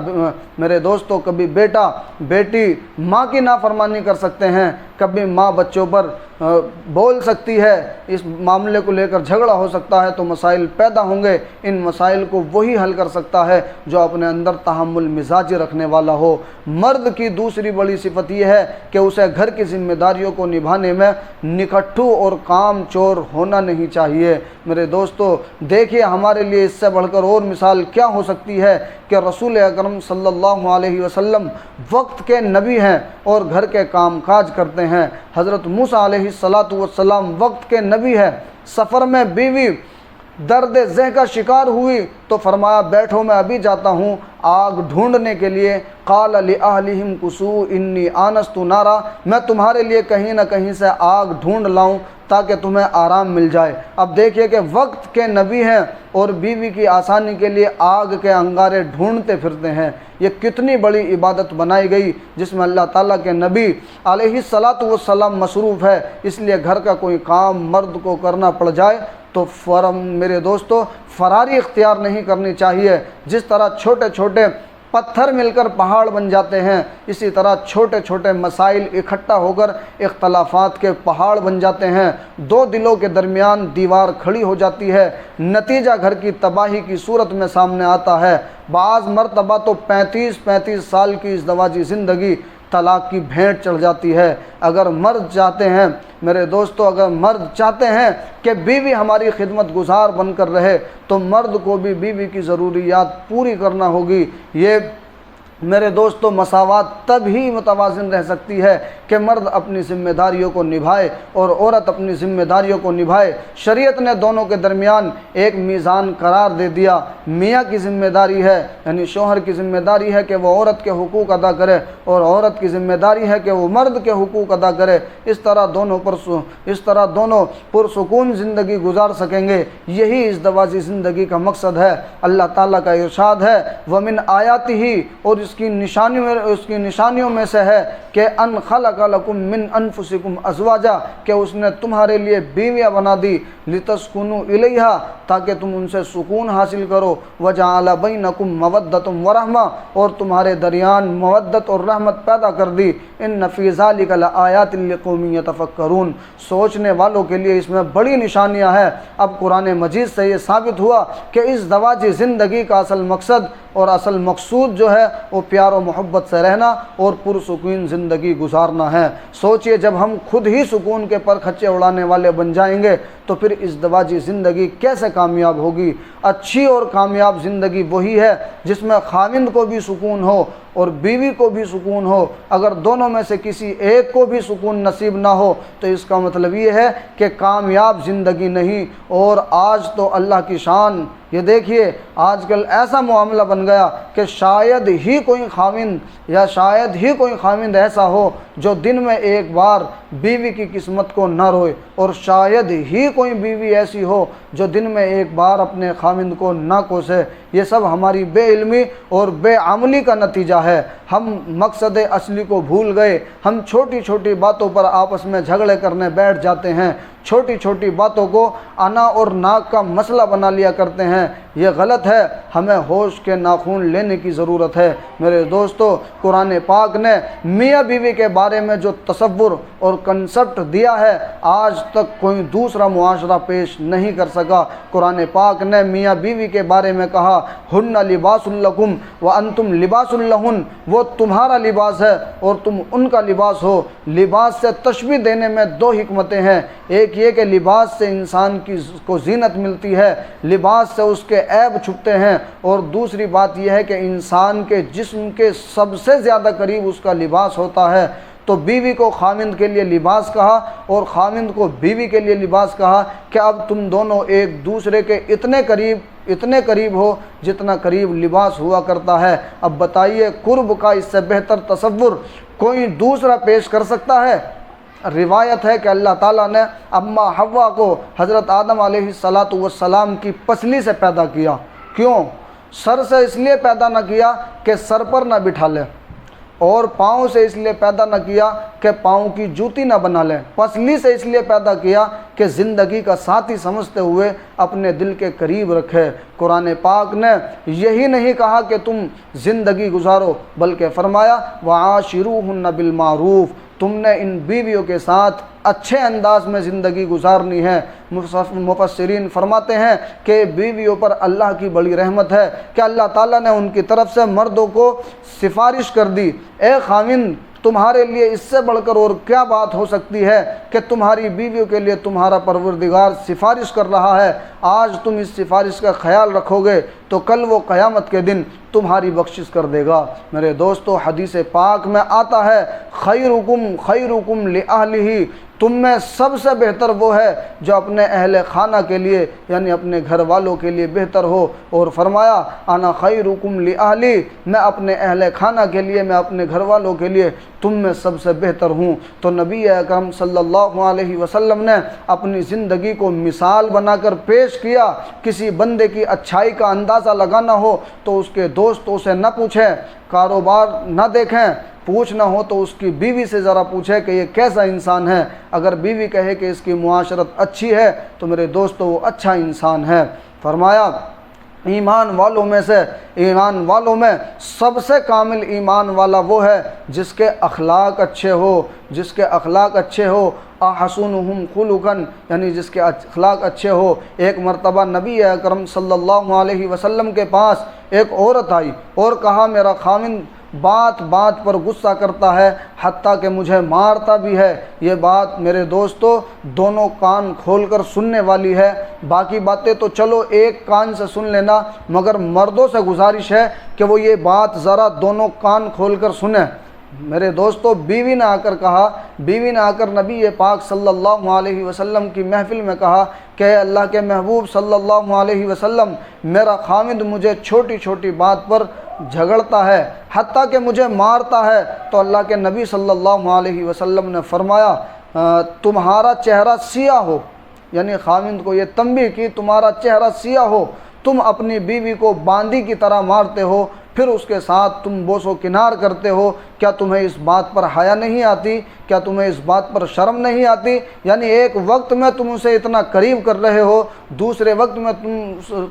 میرے دوستوں کبھی بیٹا بیٹی ماں کی نافرمانی کر سکتے ہیں، کبھی ماں بچوں پر بول سکتی ہے، اس معاملے کو لے کر جھگڑا ہو سکتا ہے تو مسائل پیدا ہوں گے۔ ان مسائل کو وہی حل کر سکتا ہے جو اپنے اندر تحمل مزاجی رکھنے والا ہو۔ مرد کی دوسری بڑی صفت یہ ہے کہ اسے گھر کی ذمہ داریوں کو نبھانے میں نکھٹو اور کام چور ہونا نہیں چاہیے۔ میرے دوستو دیکھیے ہمارے لیے اس سے بڑھ کر اور مثال کیا ہو سکتی ہے کہ رسول اکرم صلی اللہ علیہ وسلم وقت کے نبی ہیں اور گھر کے کام کاج کرتے ہیں۔ حضرت موسیٰ علیہ السلام وقت کے نبی ہے، سفر میں بیوی درد ذہ کا شکار ہوئی تو فرمایا بیٹھو میں ابھی جاتا ہوں آگ ڈھونڈنے کے لیے۔ قال لأہلہم کثوا انی آنست نارا، میں تمہارے لیے کہیں نہ کہیں سے آگ ڈھونڈ لاؤں تاکہ تمہیں آرام مل جائے۔ اب دیکھیے کہ وقت کے نبی ہیں اور بیوی کی آسانی کے لیے آگ کے انگارے ڈھونڈتے پھرتے ہیں۔ یہ کتنی بڑی عبادت بنائی گئی جس میں اللہ تعالیٰ کے نبی علیہ السلام مصروف ہے، اس لیے گھر کا کوئی کام مرد کو کرنا پڑ جائے تو میرے دوستو فراری اختیار نہیں کرنی چاہیے۔ جس طرح چھوٹے چھوٹے پتھر مل کر پہاڑ بن جاتے ہیں، اسی طرح چھوٹے چھوٹے مسائل اکٹھا ہو کر اختلافات کے پہاڑ بن جاتے ہیں، دو دلوں کے درمیان دیوار کھڑی ہو جاتی ہے، نتیجہ گھر کی تباہی کی صورت میں سامنے آتا ہے۔ بعض مرتبہ تو 35 سال کی ازدواجی زندگی طلاق کی بھینٹ چڑھ جاتی ہے۔ اگر مرد چاہتے ہیں میرے دوستو، اگر مرد چاہتے ہیں کہ بیوی ہماری خدمت گزار بن کر رہے تو مرد کو بھی بیوی کی ضروریات پوری کرنا ہوگی۔ یہ میرے دوستو مساوات تب ہی متوازن رہ سکتی ہے کہ مرد اپنی ذمہ داریوں کو نبھائے اور عورت اپنی ذمہ داریوں کو نبھائے۔ شریعت نے دونوں کے درمیان ایک میزان قرار دے دیا۔ میاں کی ذمہ داری ہے یعنی شوہر کی ذمہ داری ہے کہ وہ عورت کے حقوق ادا کرے اور عورت کی ذمہ داری ہے کہ وہ مرد کے حقوق ادا کرے۔ اس طرح دونوں پرسکون زندگی گزار سکیں گے۔ یہی ازدواجی زندگی کا مقصد ہے۔ اللہ تعالیٰ کا ارشاد ہے وَمِنْ آیَاتِهِ، اور اس کی نشانیوں میں سے ہے کہ ان خلق لکم من انفسکم ازواجا، کہ اس نے تمہارے لیے بیویاں بنا دی، لتسکنوا الیہا، تاکہ تم ان سے سکون حاصل کرو، وجعل بینکم مودۃ ورحمہ، اور تمہارے درمیان مودت اور رحمت پیدا کر دی۔ ان فی ذلک لآیات لقوم یتفکرون، سوچنے والوں کے لیے اس میں بڑی نشانیاں ہیں۔ اب قرآن مجید سے یہ ثابت ہوا کہ اس ازدواجی زندگی کا اصل مقصد اور اصل مقصود جو ہے وہ پیار و محبت سے رہنا اور پرسکون زندگی گزارنا ہے۔ سوچئے جب ہم خود ہی سکون کے پر کھچے اڑانے والے بن جائیں گے تو پھر ازدواجی زندگی کیسے کامیاب ہوگی؟ اچھی اور کامیاب زندگی وہی ہے جس میں خاوند کو بھی سکون ہو اور بیوی کو بھی سکون ہو۔ اگر دونوں میں سے کسی ایک کو بھی سکون نصیب نہ ہو تو اس کا مطلب یہ ہے کہ کامیاب زندگی نہیں۔ اور آج تو اللہ کی شان، یہ دیکھیے آج کل ایسا معاملہ بن گیا کہ شاید ہی کوئی خاوند ایسا ہو جو دن میں ایک بار بیوی کی قسمت کو نہ روئے، اور شاید ہی کوئی بیوی ایسی ہو جو دن میں ایک بار اپنے خاوند کو نہ کوسے۔ یہ سب ہماری بے علمی اور بے عملی کا نتیجہ ہے۔ ہم مقصد اصلی کو بھول گئے۔ ہم چھوٹی چھوٹی باتوں پر آپس میں جھگڑے کرنے بیٹھ جاتے ہیں، چھوٹی چھوٹی باتوں کو انا اور ناک کا مسئلہ بنا لیا کرتے ہیں۔ یہ غلط ہے، ہمیں ہوش کے ناخن لینے کی ضرورت ہے۔ میرے دوستو قرآن پاک نے میاں بیوی کے بارے میں جو تصور اور کنسپٹ دیا ہے آج تک کوئی دوسرا معاشرہ پیش نہیں کر سکا۔ قرآن پاک نے میاں بیوی کے بارے میں کہا ہن لباس لکم وانتم لباس لہن، وہ تمہارا لباس ہے اور تم ان کا لباس ہو۔ لباس سے تشبیہ دینے میں دو حکمتیں ہیں، ایک یہ کہ لباس سے انسان کو زینت ملتی ہے، لباس سے اس کے عیب چھپتے ہیں، اور دوسری بات یہ ہے کہ انسان کے جسم کے سب سے زیادہ قریب اس کا لباس ہوتا ہے۔ تو بیوی کو خاوند کے لیے لباس کہا اور خاوند کو بیوی کے لیے لباس کہا کہ اب تم دونوں ایک دوسرے کے اتنے قریب ہو جتنا قریب لباس ہوا کرتا ہے۔ اب بتائیے قرب کا اس سے بہتر تصور کوئی دوسرا پیش کر سکتا ہے؟ روایت ہے کہ اللہ تعالیٰ نے اماں حوا کو حضرت آدم علیہ السلام کی پسلی سے پیدا کیا۔ کیوں؟ سر سے اس لیے پیدا نہ کیا کہ سر پر نہ بٹھا لے، اور پاؤں سے اس لیے پیدا نہ کیا کہ پاؤں کی جوتی نہ بنا لیں، پسلی سے اس لیے پیدا کیا کہ زندگی کا ساتھی سمجھتے ہوئے اپنے دل کے قریب رکھے۔ قرآن پاک نے یہی نہیں کہا کہ تم زندگی گزارو، بلکہ فرمایا وَعَاشِرُوهُنَّ بِالْمَعْرُوفِ، تم نے ان بیویوں کے ساتھ اچھے انداز میں زندگی گزارنی ہے۔ مفسرین فرماتے ہیں کہ بیویوں پر اللہ کی بڑی رحمت ہے کہ اللہ تعالیٰ نے ان کی طرف سے مردوں کو سفارش کر دی، اے خاوند تمہارے لیے اس سے بڑھ کر اور کیا بات ہو سکتی ہے کہ تمہاری بیویوں کے لیے تمہارا پروردگار سفارش کر رہا ہے۔ آج تم اس سفارش کا خیال رکھو گے تو کل وہ قیامت کے دن تمہاری بخشش کر دے گا۔ میرے دوستو، حدیث پاک میں آتا ہے خیرکم خیرکم لأہلہ، تم میں سب سے بہتر وہ ہے جو اپنے اہل خانہ کے لیے یعنی اپنے گھر والوں کے لیے بہتر ہو، اور فرمایا انا خیرکم لأہلی، میں اپنے اہل خانہ کے لیے، میں اپنے گھر والوں کے لیے تم میں سب سے بہتر ہوں۔ تو نبی اکرم صلی اللہ علیہ وسلم نے اپنی زندگی کو مثال بنا کر پیش کیا۔ کسی بندے کی اچھائی کا اندازہ لگانا ہو تو اس کے دوستوں سے نہ پوچھیں، کاروبار نہ دیکھیں، پوچھنا ہو تو اس کی بیوی سے ذرا پوچھے کہ یہ کیسا انسان ہے۔ اگر بیوی کہے کہ اس کی معاشرت اچھی ہے تو میرے دوستو وہ اچھا انسان ہے۔ فرمایا ایمان والوں میں سب سے کامل ایمان والا وہ ہے جس کے اخلاق اچھے ہو، احسنہم خلقا، یعنی جس کے اخلاق اچھے ہو۔ ایک مرتبہ نبی اکرم صلی اللہ علیہ وسلم کے پاس ایک عورت آئی اور کہا میرا خاوند بات بات پر غصہ کرتا ہے، حتیٰ کہ مجھے مارتا بھی ہے۔ یہ بات میرے دوستو دونوں کان کھول کر سننے والی ہے، باقی باتیں تو چلو ایک کان سے سن لینا، مگر مردوں سے گزارش ہے کہ وہ یہ بات ذرا دونوں کان کھول کر سنیں۔ میرے دوستو، بیوی نے آ کر نبی پاک صلی اللہ علیہ وسلم کی محفل میں کہا کہ اے اللہ کے محبوب صلی اللہ علیہ وسلم، میرا خاوند مجھے چھوٹی چھوٹی بات پر جھگڑتا ہے، حتیٰ کہ مجھے مارتا ہے۔ تو اللہ کے نبی صلی اللہ علیہ وسلم نے فرمایا تمہارا چہرہ سیاہ ہو، یعنی خاوند کو یہ تنبیہ کی تمہارا چہرہ سیاہ ہو، تم اپنی بیوی کو باندی کی طرح مارتے ہو، پھر اس کے ساتھ تم بوس و کنار کرتے ہو، کیا تمہیں اس بات پر حیا نہیں آتی؟ کیا تمہیں اس بات پر شرم نہیں آتی؟ یعنی ایک وقت میں تم اسے اتنا قریب کر رہے ہو، دوسرے وقت میں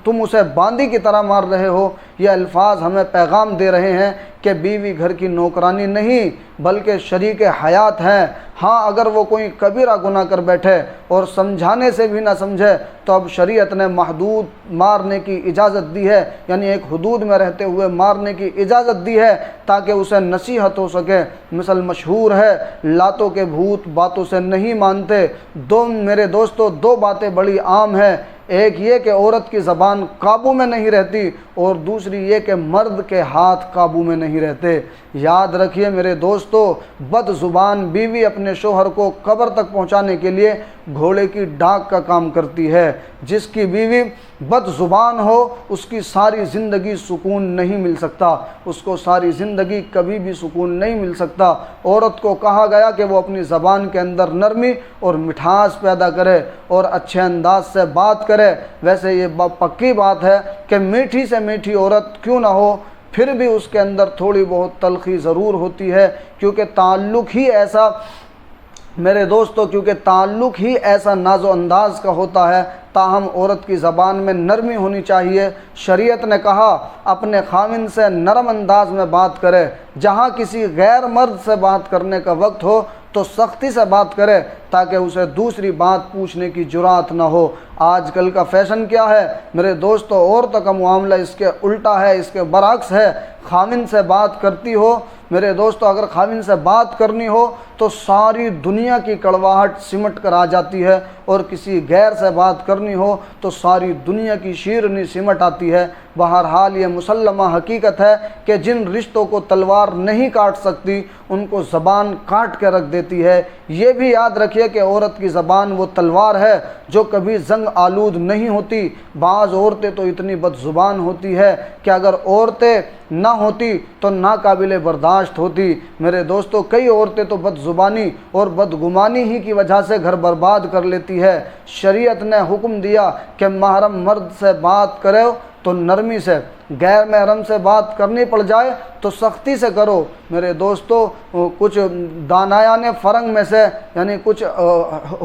تم اسے باندی کی طرح مار رہے ہو۔ یہ الفاظ ہمیں پیغام دے رہے ہیں کہ بیوی گھر کی نوکرانی نہیں بلکہ شریک حیات ہیں۔ ہاں، اگر وہ کوئی کبیرہ گناہ کر بیٹھے اور سمجھانے سے بھی نہ سمجھے تو اب شریعت نے محدود مارنے کی اجازت دی ہے، یعنی ایک حدود میں رہتے ہوئے مارنے کی اجازت دی ہے تاکہ اسے نصیحت ہو سکے۔ مثل مشہور ہے لاتوں کے بھوت باتوں سے نہیں مانتے۔ میرے دوستو، دو باتیں بڑی عام ہیں، ایک یہ کہ عورت کی زبان قابو میں نہیں رہتی، اور دوسری یہ کہ مرد کے ہاتھ قابو میں نہیں رہتے۔ یاد رکھیے میرے دوستو، بد زبان بیوی اپنے شوہر کو قبر تک پہنچانے کے لیے گھوڑے کی ڈاک کا کام کرتی ہے۔ جس کی بیوی بد زبان ہو اس کی ساری زندگی سکون نہیں مل سکتا، اس کو ساری زندگی کبھی بھی سکون نہیں مل سکتا۔ عورت کو کہا گیا کہ وہ اپنی زبان کے اندر نرمی اور مٹھاس پیدا کرے اور اچھے انداز سے بات کرے۔ ویسے یہ پکی بات ہے کہ میٹھی سے میٹھی عورت کیوں نہ ہو، پھر بھی اس کے اندر تھوڑی بہت تلخی ضرور ہوتی ہے، کیونکہ تعلق ہی ایسا ناز و انداز کا ہوتا ہے۔ تاہم عورت کی زبان میں نرمی ہونی چاہیے۔ شریعت نے کہا اپنے خاوند سے نرم انداز میں بات کرے، جہاں کسی غیر مرد سے بات کرنے کا وقت ہو تو سختی سے بات کرے تاکہ اسے دوسری بات پوچھنے کی جرات نہ ہو۔ آج کل کا فیشن کیا ہے میرے دوستو؟ عورتوں کا معاملہ اس کے الٹا ہے، اس کے برعکس ہے۔ خاوند سے بات کرتی ہو میرے دوستو، اگر خاوند سے بات کرنی ہو تو ساری دنیا کی کڑواہٹ سمٹ کر آ جاتی ہے، اور کسی غیر سے بات کرنی ہو تو ساری دنیا کی شیرنی سمٹ آتی ہے۔ بہرحال یہ مسلمہ حقیقت ہے کہ جن رشتوں کو تلوار نہیں کاٹ سکتی ان کو زبان کاٹ کے رکھ دیتی ہے۔ یہ بھی یاد رکھیے کہ عورت کی زبان وہ تلوار ہے جو کبھی زنگ آلود نہیں ہوتی۔ بعض عورتیں تو اتنی بد زبان ہوتی ہے کہ اگر عورتیں نہ ہوتی تو ناقابل برداشت ہوتی۔ میرے دوستو، کئی عورتیں تو بد زبانی اور بدگمانی ہی کی وجہ سے گھر برباد کر لیتی ہے۔ شریعت نے حکم دیا کہ محرم مرد سے بات کرو تو نرمی سے، غیر محرم سے بات کرنی پڑ جائے تو سختی سے کرو۔ میرے دوستو، کچھ دانایان فرنگ میں سے یعنی کچھ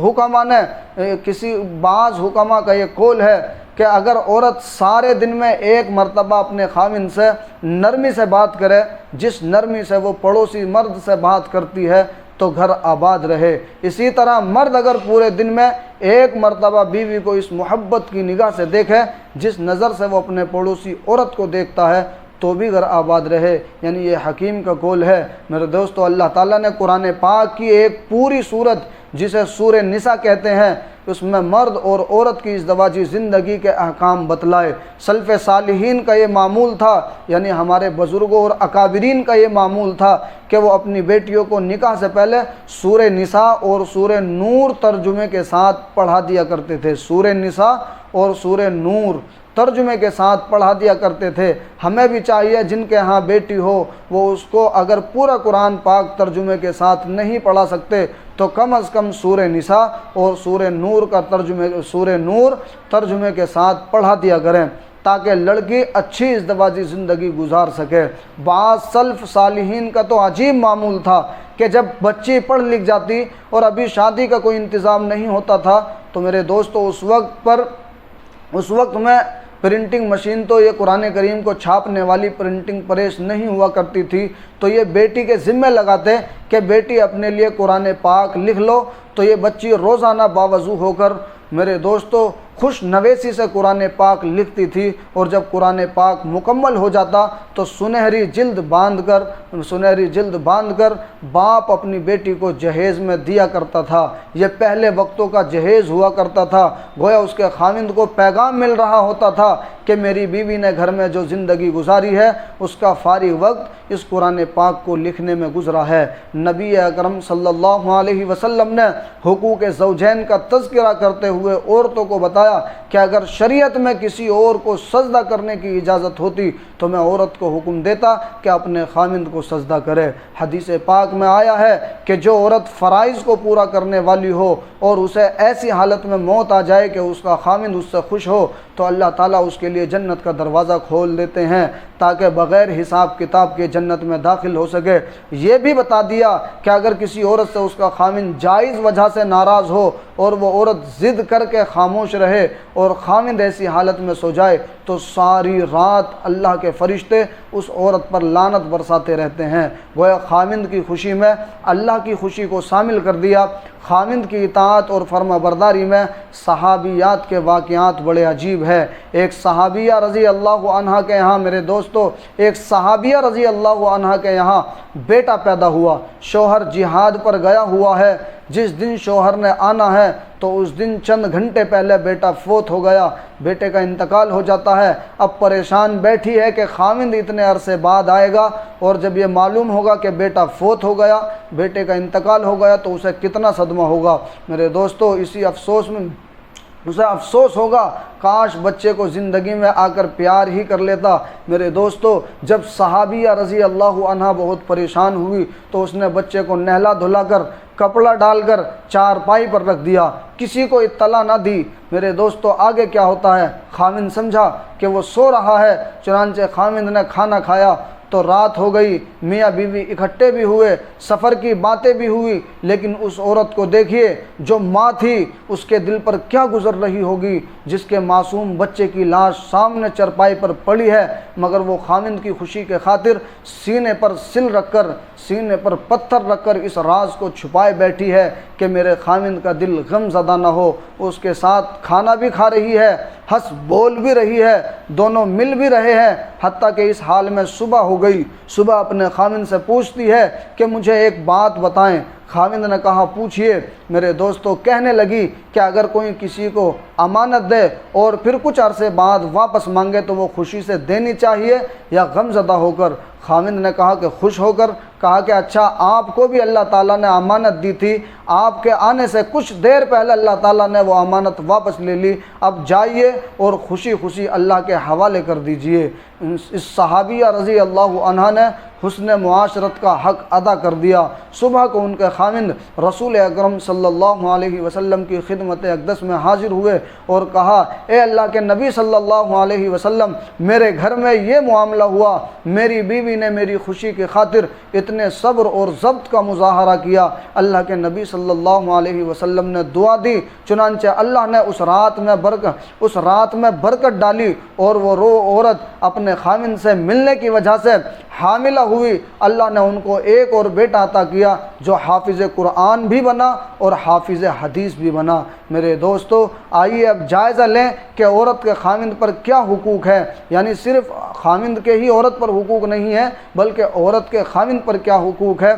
حکماء نے، کسی بعض حکماء کا یہ قول ہے کہ اگر عورت سارے دن میں ایک مرتبہ اپنے خاوند سے نرمی سے بات کرے، جس نرمی سے وہ پڑوسی مرد سے بات کرتی ہے، تو گھر آباد رہے۔ اسی طرح مرد اگر پورے دن میں ایک مرتبہ بیوی کو اس محبت کی نگاہ سے دیکھے جس نظر سے وہ اپنے پڑوسی عورت کو دیکھتا ہے، تو بھی گھر آباد رہے۔ یعنی یہ حکیم کا قول ہے۔ میرے دوستو، اللہ تعالیٰ نے قرآن پاک کی ایک پوری صورت جسے سورہ نساء کہتے ہیں، اس میں مرد اور عورت کی ازدواجی زندگی کے احکام بتلائے۔ سلف صالحین کا یہ معمول تھا، یعنی ہمارے بزرگوں اور اکابرین کا یہ معمول تھا کہ وہ اپنی بیٹیوں کو نکاح سے پہلے سورہ نساء اور سورہ نور ترجمے کے ساتھ پڑھا دیا کرتے تھے۔ سورہ نساء اور سورہ نور ترجمے کے ساتھ پڑھا دیا کرتے تھے۔ ہمیں بھی چاہیے جن کے ہاں بیٹی ہو وہ اس کو اگر پورا قرآن پاک ترجمے کے ساتھ نہیں پڑھا سکتے تو کم از کم سورہ نساء اور سورہ نور ترجمے کے ساتھ پڑھا دیا کریں تاکہ لڑکی اچھی ازدواجی زندگی گزار سکے۔ بعض سلف صالحین کا تو عجیب معمول تھا کہ جب بچی پڑھ لکھ جاتی اور ابھی شادی کا کوئی انتظام نہیں ہوتا تھا تو میرے دوستو اس وقت میں پرنٹنگ مشین تو یہ قرآن کریم کو چھاپنے والی پرنٹنگ پریس نہیں ہوا کرتی تھی، تو یہ بیٹی کے ذمہ لگاتے کہ بیٹی اپنے لیے قرآن پاک لکھ لو، تو یہ بچی روزانہ باوضو ہو کر میرے دوستو خوش نویسی سے قرآن پاک لکھتی تھی، اور جب قرآن پاک مکمل ہو جاتا تو سنہری جلد باندھ کر باپ اپنی بیٹی کو جہیز میں دیا کرتا تھا۔ یہ پہلے وقتوں کا جہیز ہوا کرتا تھا، گویا اس کے خاوند کو پیغام مل رہا ہوتا تھا کہ میری بیوی نے گھر میں جو زندگی گزاری ہے اس کا فارغ وقت اس قرآن پاک کو لکھنے میں گزرا ہے۔ نبی اکرم صلی اللہ علیہ وسلم نے حقوق زوجین کا تذکرہ کرتے ہوئے عورتوں کو بتایا کہ اگر شریعت میں کسی اور کو سجدہ کرنے کی اجازت ہوتی تو میں عورت کو حکم دیتا کہ اپنے خاوند کو سجدہ کرے۔ حدیث پاک میں آیا ہے کہ جو عورت فرائض کو پورا کرنے والی ہو اور اسے ایسی حالت میں موت آ جائے کہ اس کا خاوند اس سے خوش ہو تو اللہ تعالیٰ اس کے لیے جنت کا دروازہ کھول دیتے ہیں تاکہ بغیر حساب کتاب کے جنت میں داخل ہو سکے۔ یہ بھی بتا دیا کہ اگر کسی عورت سے اس کا خاوند جائز وجہ سے ناراض ہو اور وہ عورت ضد کر کے خاموش رہے اور خاوند ایسی حالت میں سو جائے تو ساری رات اللہ کے فرشتے اس عورت پر لعنت برساتے رہتے ہیں۔ گویا خاوند کی خوشی میں اللہ کی خوشی کو شامل کر دیا۔ خاوند کی اطاعت اور فرما برداری میں صحابیات کے واقعات بڑے عجیب ہے۔ ایک صحابیہ رضی اللہ عنہ کے یہاں میرے دوستو بیٹا پیدا ہوا۔ شوہر جہاد پر گیا ہوا ہے، جس دن شوہر نے آنا ہے تو اس دن چند گھنٹے پہلے بیٹا فوت ہو گیا، بیٹے کا انتقال ہو جاتا ہے۔ اب پریشان بیٹھی ہے کہ خاوند اتنے عرصے بعد آئے گا اور جب یہ معلوم ہوگا کہ بیٹا فوت ہو گیا، بیٹے کا انتقال ہو گیا تو اسے کتنا صدمہ ہوگا۔ میرے دوستو اسی افسوس میں اسے افسوس ہوگا کاش بچے کو زندگی میں آ کر پیار ہی کر لیتا۔ میرے دوستو جب صحابیہ رضی اللہ عنہ بہت پریشان ہوئی تو اس نے بچے کو نہلا دھلا کر کپڑا ڈال کر چارپائی پر رکھ دیا، کسی کو اطلاع نہ دی۔ میرے دوستو آگے کیا ہوتا ہے؟ خاوند سمجھا کہ وہ سو رہا ہے، چنانچہ خاوند نے کھانا کھایا تو رات ہو گئی۔ میاں بیوی اکٹھے بھی ہوئے، سفر کی باتیں بھی ہوئی، لیکن اس عورت کو دیکھیے جو ماں تھی اس کے دل پر کیا گزر رہی ہوگی جس کے معصوم بچے کی لاش سامنے چرپائی پر پڑی ہے، مگر وہ خاوند کی خوشی کے خاطر سینے پر پتھر رکھ کر اس راز کو چھپائے بیٹھی ہے کہ میرے خاوند کا دل غم زدہ نہ ہو۔ اس کے ساتھ کھانا بھی کھا رہی ہے، ہنس بول بھی رہی ہے، دونوں مل بھی رہے ہیں، حتیٰ کہ اس حال میں صبح ہو گئی۔ صبح اپنے خاوند سے پوچھتی ہے کہ مجھے ایک بات بتائیں۔ خاوند نے کہا پوچھئے۔ میرے دوستو کہنے لگی کہ اگر کوئی کسی کو امانت دے اور پھر کچھ عرصے بعد واپس مانگے تو وہ خوشی سے دینی چاہیے یا غم زدہ ہو کر؟ خاوند نے کہا کہ خوش ہو کر۔ کہا کہ اچھا آپ کو بھی اللہ تعالیٰ نے امانت دی تھی، آپ کے آنے سے کچھ دیر پہلے اللہ تعالیٰ نے وہ امانت واپس لے لی، اب جائیے اور خوشی خوشی اللہ کے حوالے کر دیجئے۔ اس صحابیہ رضی اللہ عنہا نے حسن معاشرت کا حق ادا کر دیا۔ صبح کو ان کے خاوند رسول اکرم صلی اللہ علیہ وسلم کی خدمت اقدس میں حاضر ہوئے اور کہا، اے اللہ کے نبی صلی اللہ علیہ وسلم، میرے گھر میں یہ معاملہ ہوا، میری بیوی نے میری خوشی کی خاطر اتنے صبر اور ضبط کا مظاہرہ کیا۔ اللہ کے نبی صلی اللہ علیہ وسلم نے دعا دی، چنانچہ اللہ نے اس رات میں برکت ڈالی اور وہ عورت اپنے خاوند سے ملنے کی وجہ سے حاملہ ہوئی۔ اللہ نے ان کو ایک اور بیٹا عطا کیا جو حافظ قرآن بھی بنا اور حافظ حدیث بھی بنا۔ میرے دوستو، آئیے اب جائزہ لیں کہ عورت کے خاوند پر کیا حقوق ہے، یعنی صرف خاوند کے ہی عورت پر حقوق نہیں ہے بلکہ عورت کے خاوند پر کیا حقوق ہے۔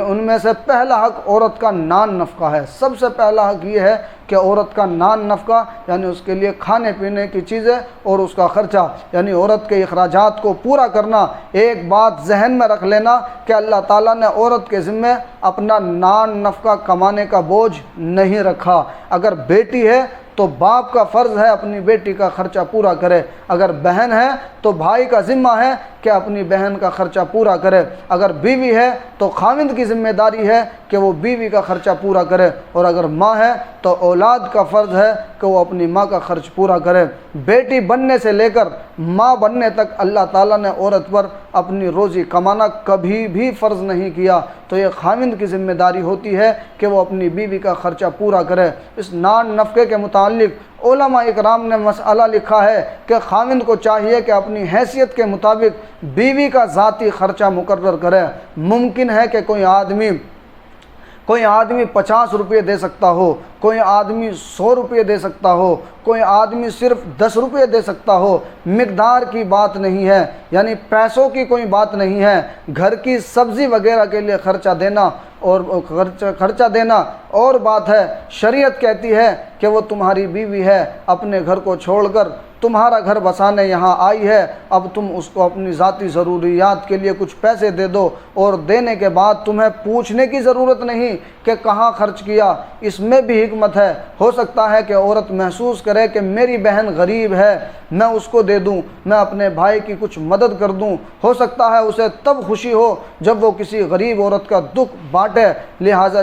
ان میں سے پہلا حق عورت کا نان نفقہ ہے۔ سب سے پہلا حق یہ ہے کہ عورت کا نان نفقہ یعنی اس کے لیے کھانے پینے کی چیزیں اور اس کا خرچہ، یعنی عورت کے اخراجات کو پورا کرنا۔ ایک بات ذہن میں رکھ لینا کہ اللہ تعالیٰ نے عورت کے ذمے اپنا نان نفقہ کمانے کا بوجھ نہیں رکھا۔ اگر بیٹی ہے تو باپ کا فرض ہے اپنی بیٹی کا خرچہ پورا کرے، اگر بہن ہے تو بھائی کا ذمہ ہے کہ اپنی بہن کا خرچہ پورا کرے، اگر بیوی ہے تو خاوند کی ذمہ داری ہے کہ وہ بیوی کا خرچہ پورا کرے، اور اگر ماں ہے تو اولاد کا فرض ہے کہ وہ اپنی ماں کا خرچ پورا کرے۔ بیٹی بننے سے لے کر ماں بننے تک اللہ تعالیٰ نے عورت پر اپنی روزی کمانا کبھی بھی فرض نہیں کیا، تو یہ خاوند کی ذمہ داری ہوتی ہے کہ وہ اپنی بیوی کا خرچہ پورا کرے۔ اس نان نفقے کے متعلق علماء اکرام نے مسئلہ لکھا ہے کہ خاوند کو چاہیے کہ اپنی حیثیت کے مطابق بیوی کا ذاتی خرچہ مقرر کرے۔ ممکن ہے کہ کوئی آدمی 50 روپے دے سکتا ہو، کوئی آدمی 100 روپے دے سکتا ہو، کوئی آدمی صرف 10 روپے دے سکتا ہو۔ مقدار کی بات نہیں ہے، یعنی پیسوں کی کوئی بات نہیں ہے۔ گھر کی سبزی وغیرہ کے لیے خرچہ دینا اور بات ہے۔ شریعت کہتی ہے کہ وہ تمہاری بیوی ہے، اپنے گھر کو چھوڑ کر تمہارا گھر بسانے یہاں آئی ہے، اب تم اس کو اپنی ذاتی ضروریات کے لیے کچھ پیسے دے دو، اور دینے کے بعد تمہیں پوچھنے کی ضرورت نہیں کہ کہاں خرچ کیا۔ اس میں بھی حکمت ہے۔ ہو سکتا ہے کہ عورت محسوس کرے کہ میری بہن غریب ہے، میں اس کو دے دوں، میں اپنے بھائی کی کچھ مدد کر دوں۔ ہو سکتا ہے اسے تب خوشی ہو جب وہ کسی غریب عورت کا دکھ بانٹے، لہٰذا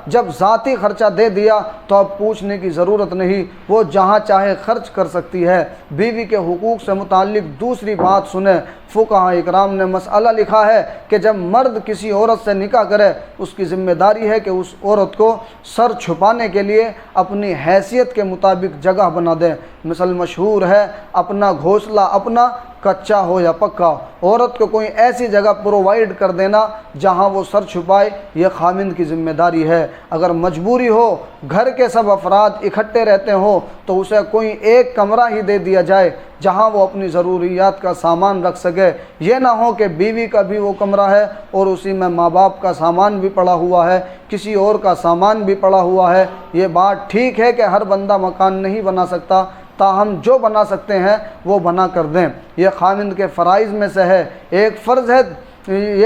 جب ذاتی خرچہ دے دیا تو اب پوچھنے کی ضرورت نہیں، وہ جہاں چاہے خرچ کر سکتی ہے۔ بیوی کے حقوق سے متعلق دوسری بات سنیں۔ فقہاء اکرام نے مسئلہ لکھا ہے کہ جب مرد کسی عورت سے نکاح کرے، اس کی ذمہ داری ہے کہ اس عورت کو سر چھپانے کے لیے اپنی حیثیت کے مطابق جگہ بنا دے۔ مثل مشہور ہے، اپنا گھونسلہ اپنا، کچا ہو یا پکا۔ عورت کو کوئی ایسی جگہ پرووائڈ کر دینا جہاں وہ سر چھپائے، یہ خاوند کی ذمہ داری ہے۔ اگر مجبوری ہو، گھر کے سب افراد اکٹھے رہتے ہوں، تو اسے کوئی ایک کمرہ ہی دے دیا جائے جہاں وہ اپنی ضروریات کا سامان رکھ سکے۔ یہ نہ ہو کہ بیوی کا بھی وہ کمرہ ہے اور اسی میں ماں باپ کا سامان بھی پڑا ہوا ہے، کسی اور کا سامان بھی پڑا ہوا ہے۔ یہ بات ٹھیک ہے کہ ہر بندہ مکان نہیں بنا سکتا، تاہم جو بنا سکتے ہیں وہ بنا کر دیں۔ یہ خاوند کے فرائض میں سے ہے،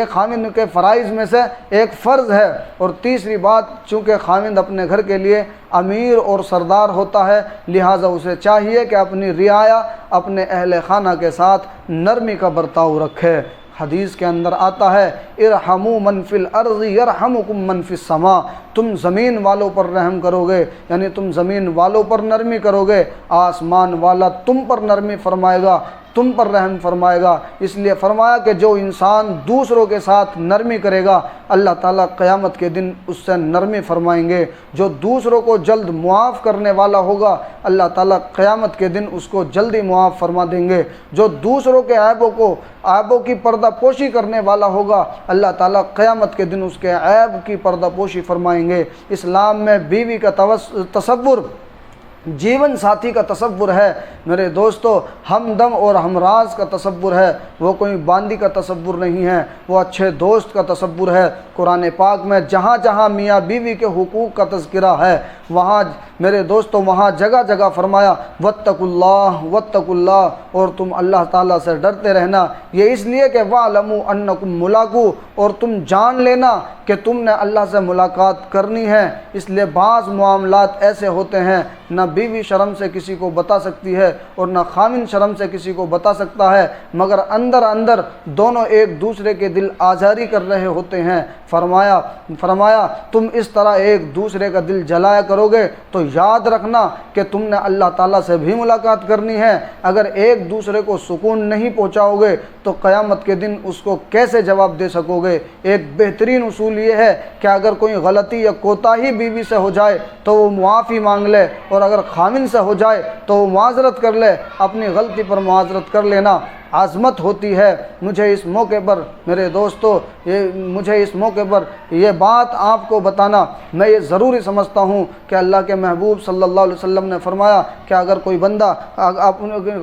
خاوند کے فرائض میں سے ایک فرض ہے۔ اور تیسری بات، چونکہ خاوند اپنے گھر کے لیے امیر اور سردار ہوتا ہے، لہٰذا اسے چاہیے کہ اپنی رعایا اپنے اہل خانہ کے ساتھ نرمی کا برتاؤ رکھے۔ حدیث کے اندر آتا ہے، ارحموا من فی الارض یرحمکم من فی السماء، تم زمین والوں پر رحم کرو گے، یعنی تم زمین والوں پر نرمی کرو گے، آسمان والا تم پر نرمی فرمائے گا، تم پر رحم فرمائے گا۔ اس لیے فرمایا کہ جو انسان دوسروں کے ساتھ نرمی کرے گا، اللہ تعالیٰ قیامت کے دن اس سے نرمی فرمائیں گے۔ جو دوسروں کو جلد معاف کرنے والا ہوگا، اللہ تعالیٰ قیامت کے دن اس کو جلدی معاف فرما دیں گے۔ جو دوسروں کے عیبوں کی پردہ پوشی کرنے والا ہوگا، اللہ تعالیٰ قیامت کے دن اس کے عیب کی پردہ پوشی فرمائیں گے۔ اسلام میں بیوی کا تصور جیون ساتھی کا تصور ہے میرے دوستو، ہمدم اور ہمراز کا تصور ہے، وہ کوئی باندی کا تصور نہیں ہے، وہ اچھے دوست کا تصور ہے۔ قرآن پاک میں جہاں جہاں میاں بیوی کے حقوق کا تذکرہ ہے، میرے دوستو وہاں جگہ جگہ فرمایا واتقوا اللہ، اور تم اللہ تعالیٰ سے ڈرتے رہنا، یہ اس لیے کہ وَاعْلَمُوا أَنَّكُمْ مُلَاقُوهُ، اور تم جان لینا کہ تم نے اللہ سے ملاقات کرنی ہے۔ اس لیے بعض معاملات ایسے ہوتے ہیں نہ بیوی شرم سے کسی کو بتا سکتی ہے اور نہ خاوند شرم سے کسی کو بتا سکتا ہے، مگر اندر اندر دونوں ایک دوسرے کے دل آزاری کر رہے ہوتے ہیں۔ فرمایا تم اس طرح ایک دوسرے کا دل جلایا کرو گے تو یاد رکھنا کہ تم نے اللہ تعالیٰ سے بھی ملاقات کرنی ہے۔ اگر ایک دوسرے کو سکون نہیں پہنچاؤ گے تو قیامت کے دن اس کو کیسے جواب دے سکو گے؟ ایک بہترین اصول یہ ہے کہ اگر کوئی غلطی یا کوتاہی بیوی سے ہو جائے تو وہ معافی مانگ لے، اور اگر خاوند سے ہو جائے تو وہ معذرت کر لے، اپنی غلطی پر معذرت کر لینا عظمت ہوتی ہے۔ مجھے اس موقع پر میرے دوستو یہ بات آپ کو بتانا میں یہ ضروری سمجھتا ہوں کہ اللہ کے محبوب صلی اللہ علیہ وسلم نے فرمایا کہ اگر کوئی بندہ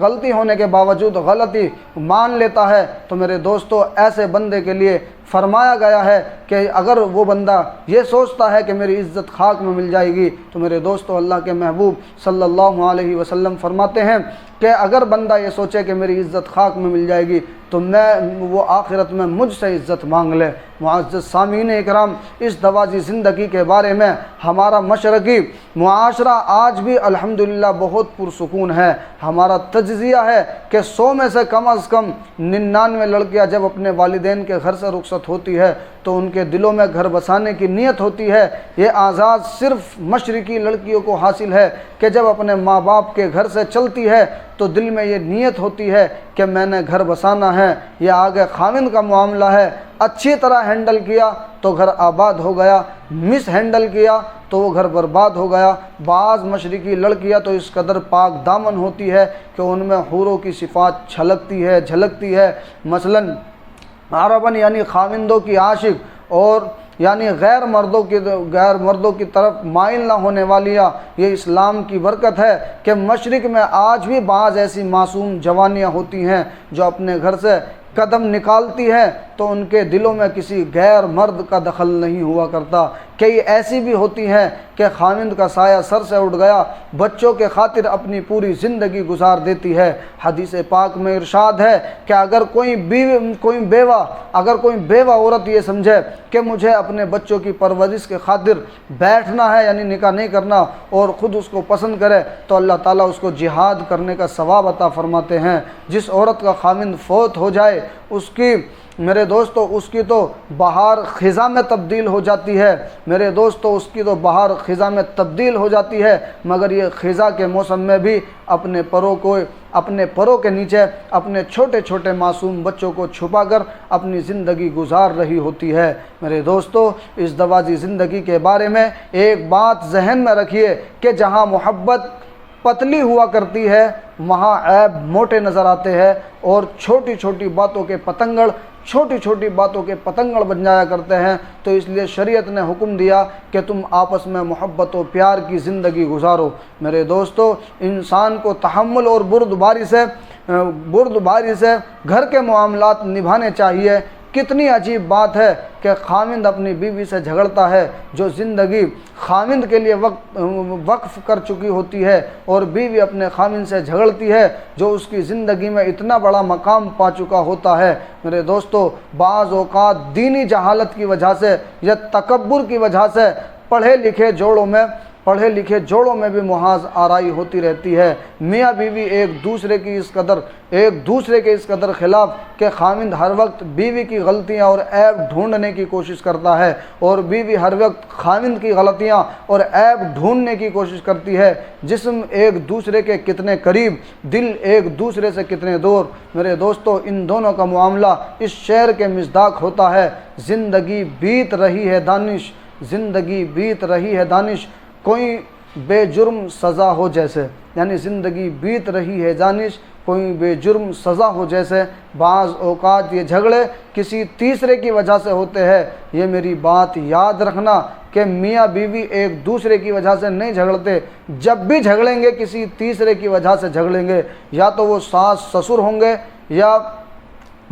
غلطی ہونے کے باوجود غلطی مان لیتا ہے تو میرے دوستو ایسے بندے کے لیے فرمایا گیا ہے کہ اگر وہ بندہ یہ سوچتا ہے کہ میری عزت خاک میں مل جائے گی تو میرے دوستو اللہ کے محبوب صلی اللہ علیہ وسلم فرماتے ہیں کہ اگر بندہ یہ سوچے کہ میری عزت خاک میں مل جائے گی تو وہ آخرت میں مجھ سے عزت مانگ لے۔ معزز سامعین اکرام، اس دوازی زندگی کے بارے میں ہمارا مشرقی معاشرہ آج بھی الحمدللہ بہت پرسکون ہے۔ ہمارا تجزیہ ہے کہ 100 میں سے کم از کم 99 لڑکیاں جب اپنے والدین کے گھر سے رخصت ہوتی ہے تو ان کے دلوں میں گھر بسانے کی نیت ہوتی ہے۔ یہ آزاد صرف مشرقی لڑکیوں کو حاصل ہے کہ جب اپنے ماں باپ کے گھر سے چلتی ہے تو دل میں یہ نیت ہوتی ہے کہ میں نے گھر بسانا ہے۔ یہ آگے خاوند کا معاملہ ہے، اچھی طرح ہینڈل کیا تو گھر آباد ہو گیا، مس ہینڈل کیا تو وہ گھر برباد ہو گیا۔ بعض مشرقی لڑکیاں تو اس قدر پاک دامن ہوتی ہے کہ ان میں حوروں کی صفات جھلکتی ہے۔ مثلاً عرباً یعنی خاوندوں کی عاشق اور یعنی غیر مردوں کی طرف مائل نہ ہونے والیاں، یہ اسلام کی برکت ہے کہ مشرق میں آج بھی بعض ایسی معصوم جوانیاں ہوتی ہیں جو اپنے گھر سے قدم نکالتی ہیں تو ان کے دلوں میں کسی غیر مرد کا دخل نہیں ہوا کرتا۔ کئی ایسی بھی ہوتی ہیں کہ خاوند کا سایہ سر سے اٹھ گیا، بچوں کے خاطر اپنی پوری زندگی گزار دیتی ہے۔ حدیث پاک میں ارشاد ہے کہ اگر کوئی بیوہ عورت یہ سمجھے کہ مجھے اپنے بچوں کی پرورش کے خاطر بیٹھنا ہے یعنی نکاح نہیں کرنا اور خود اس کو پسند کرے تو اللہ تعالیٰ اس کو جہاد کرنے کا ثواب عطا فرماتے ہیں۔ جس عورت کا خاوند فوت ہو جائے میرے دوستو اس کی تو بہار خزاں میں تبدیل ہو جاتی ہے، مگر یہ خزاں کے موسم میں بھی اپنے پروں کے نیچے اپنے چھوٹے چھوٹے معصوم بچوں کو چھپا کر اپنی زندگی گزار رہی ہوتی ہے۔ میرے دوستو اس دوازی زندگی کے بارے میں ایک بات ذہن میں رکھیے کہ جہاں محبت پتلی ہوا کرتی ہے وہاں عیب موٹے نظر آتے ہیں اور چھوٹی چھوٹی باتوں کے پتنگڑ بن جایا کرتے ہیں۔ تو اس لیے شریعت نے حکم دیا کہ تم آپس میں محبت و پیار کی زندگی گزارو۔ میرے دوستو انسان کو تحمل اور بردباری سے گھر کے معاملات نبھانے چاہیے۔ کتنی عجیب بات ہے کہ خاوند اپنی بیوی سے جھگڑتا ہے جو زندگی خاوند کے لیے وقف کر چکی ہوتی ہے، اور بیوی اپنے خاوند سے جھگڑتی ہے جو اس کی زندگی میں اتنا بڑا مقام پا چکا ہوتا ہے۔ میرے دوستو بعض اوقات دینی جہالت کی وجہ سے یا تکبر کی وجہ سے پڑھے لکھے جوڑوں میں بھی محاذ آرائی ہوتی رہتی ہے۔ میاں بیوی ایک دوسرے کے اس قدر خلاف کہ خاوند ہر وقت بیوی کی غلطیاں اور عیب ڈھونڈنے کی کوشش کرتا ہے اور بیوی ہر وقت خاوند کی غلطیاں اور عیب ڈھونڈنے کی کوشش کرتی ہے۔ جسم ایک دوسرے کے کتنے قریب، دل ایک دوسرے سے کتنے دور۔ میرے دوستو ان دونوں کا معاملہ اس شعر کے مصداق ہوتا ہے، زندگی بیت رہی ہے دانش کوئی بے جرم سزا ہو جیسے، یعنی زندگی بیت رہی ہے دانش کوئی بے جرم سزا ہو جیسے۔ بعض اوقات یہ جھگڑے کسی تیسرے کی وجہ سے ہوتے ہیں۔ یہ میری بات یاد رکھنا کہ میاں بیوی ایک دوسرے کی وجہ سے نہیں جھگڑتے، جب بھی جھگڑیں گے کسی تیسرے کی وجہ سے جھگڑیں گے، یا تو وہ ساس سسر ہوں گے یا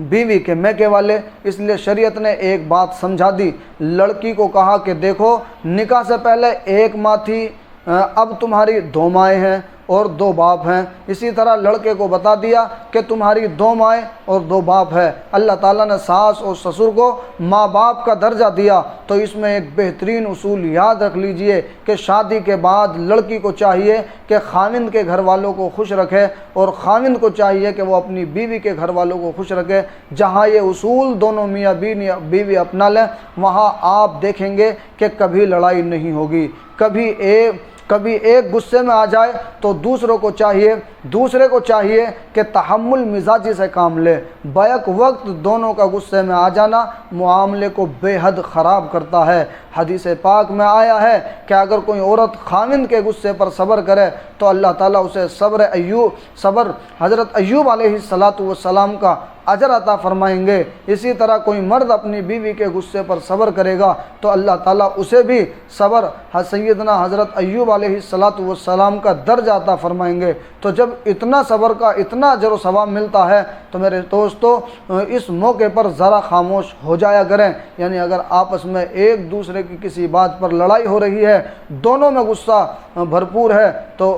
بیوی کے میکے والے۔ اس لیے شریعت نے ایک بات سمجھا دی، لڑکی کو کہا کہ دیکھو نکاح سے پہلے 1 ماہ تھی اب تمہاری 2 مائیں ہیں اور 2 باپ ہیں۔ اسی طرح لڑکے کو بتا دیا کہ تمہاری 2 مائیں اور 2 باپ ہے۔ اللہ تعالیٰ نے ساس اور سسر کو ماں باپ کا درجہ دیا۔ تو اس میں ایک بہترین اصول یاد رکھ لیجئے کہ شادی کے بعد لڑکی کو چاہیے کہ خاوند کے گھر والوں کو خوش رکھے، اور خاوند کو چاہیے کہ وہ اپنی بیوی کے گھر والوں کو خوش رکھے۔ جہاں یہ اصول دونوں میاں بیوی اپنا لیں، وہاں آپ دیکھیں گے کہ کبھی لڑائی نہیں ہوگی۔ کبھی ایک غصے میں آ جائے تو دوسرے کو چاہیے کہ تحمل مزاجی سے کام لے۔ بیک وقت دونوں کا غصے میں آ جانا معاملے کو بے حد خراب کرتا ہے۔ حدیث پاک میں آیا ہے کہ اگر کوئی عورت خاوند کے غصے پر صبر کرے تو اللہ تعالیٰ اسے صبر حضرت ایوب علیہ السلام کا اجر عطا فرمائیں گے۔ اسی طرح کوئی مرد اپنی بیوی کے غصے پر صبر کرے گا تو اللہ تعالیٰ اسے بھی صبر سیدنا حضرت ایوب علیہ السلام کا درجہ عطا فرمائیں گے۔ تو جب اتنا صبر کا اتنا اجر و ثواب ملتا ہے تو میرے دوستو اس موقع پر ذرا خاموش ہو جایا کریں۔ یعنی اگر آپس میں ایک دوسرے کی کسی بات پر لڑائی ہو رہی ہے، دونوں میں غصہ بھرپور ہے، تو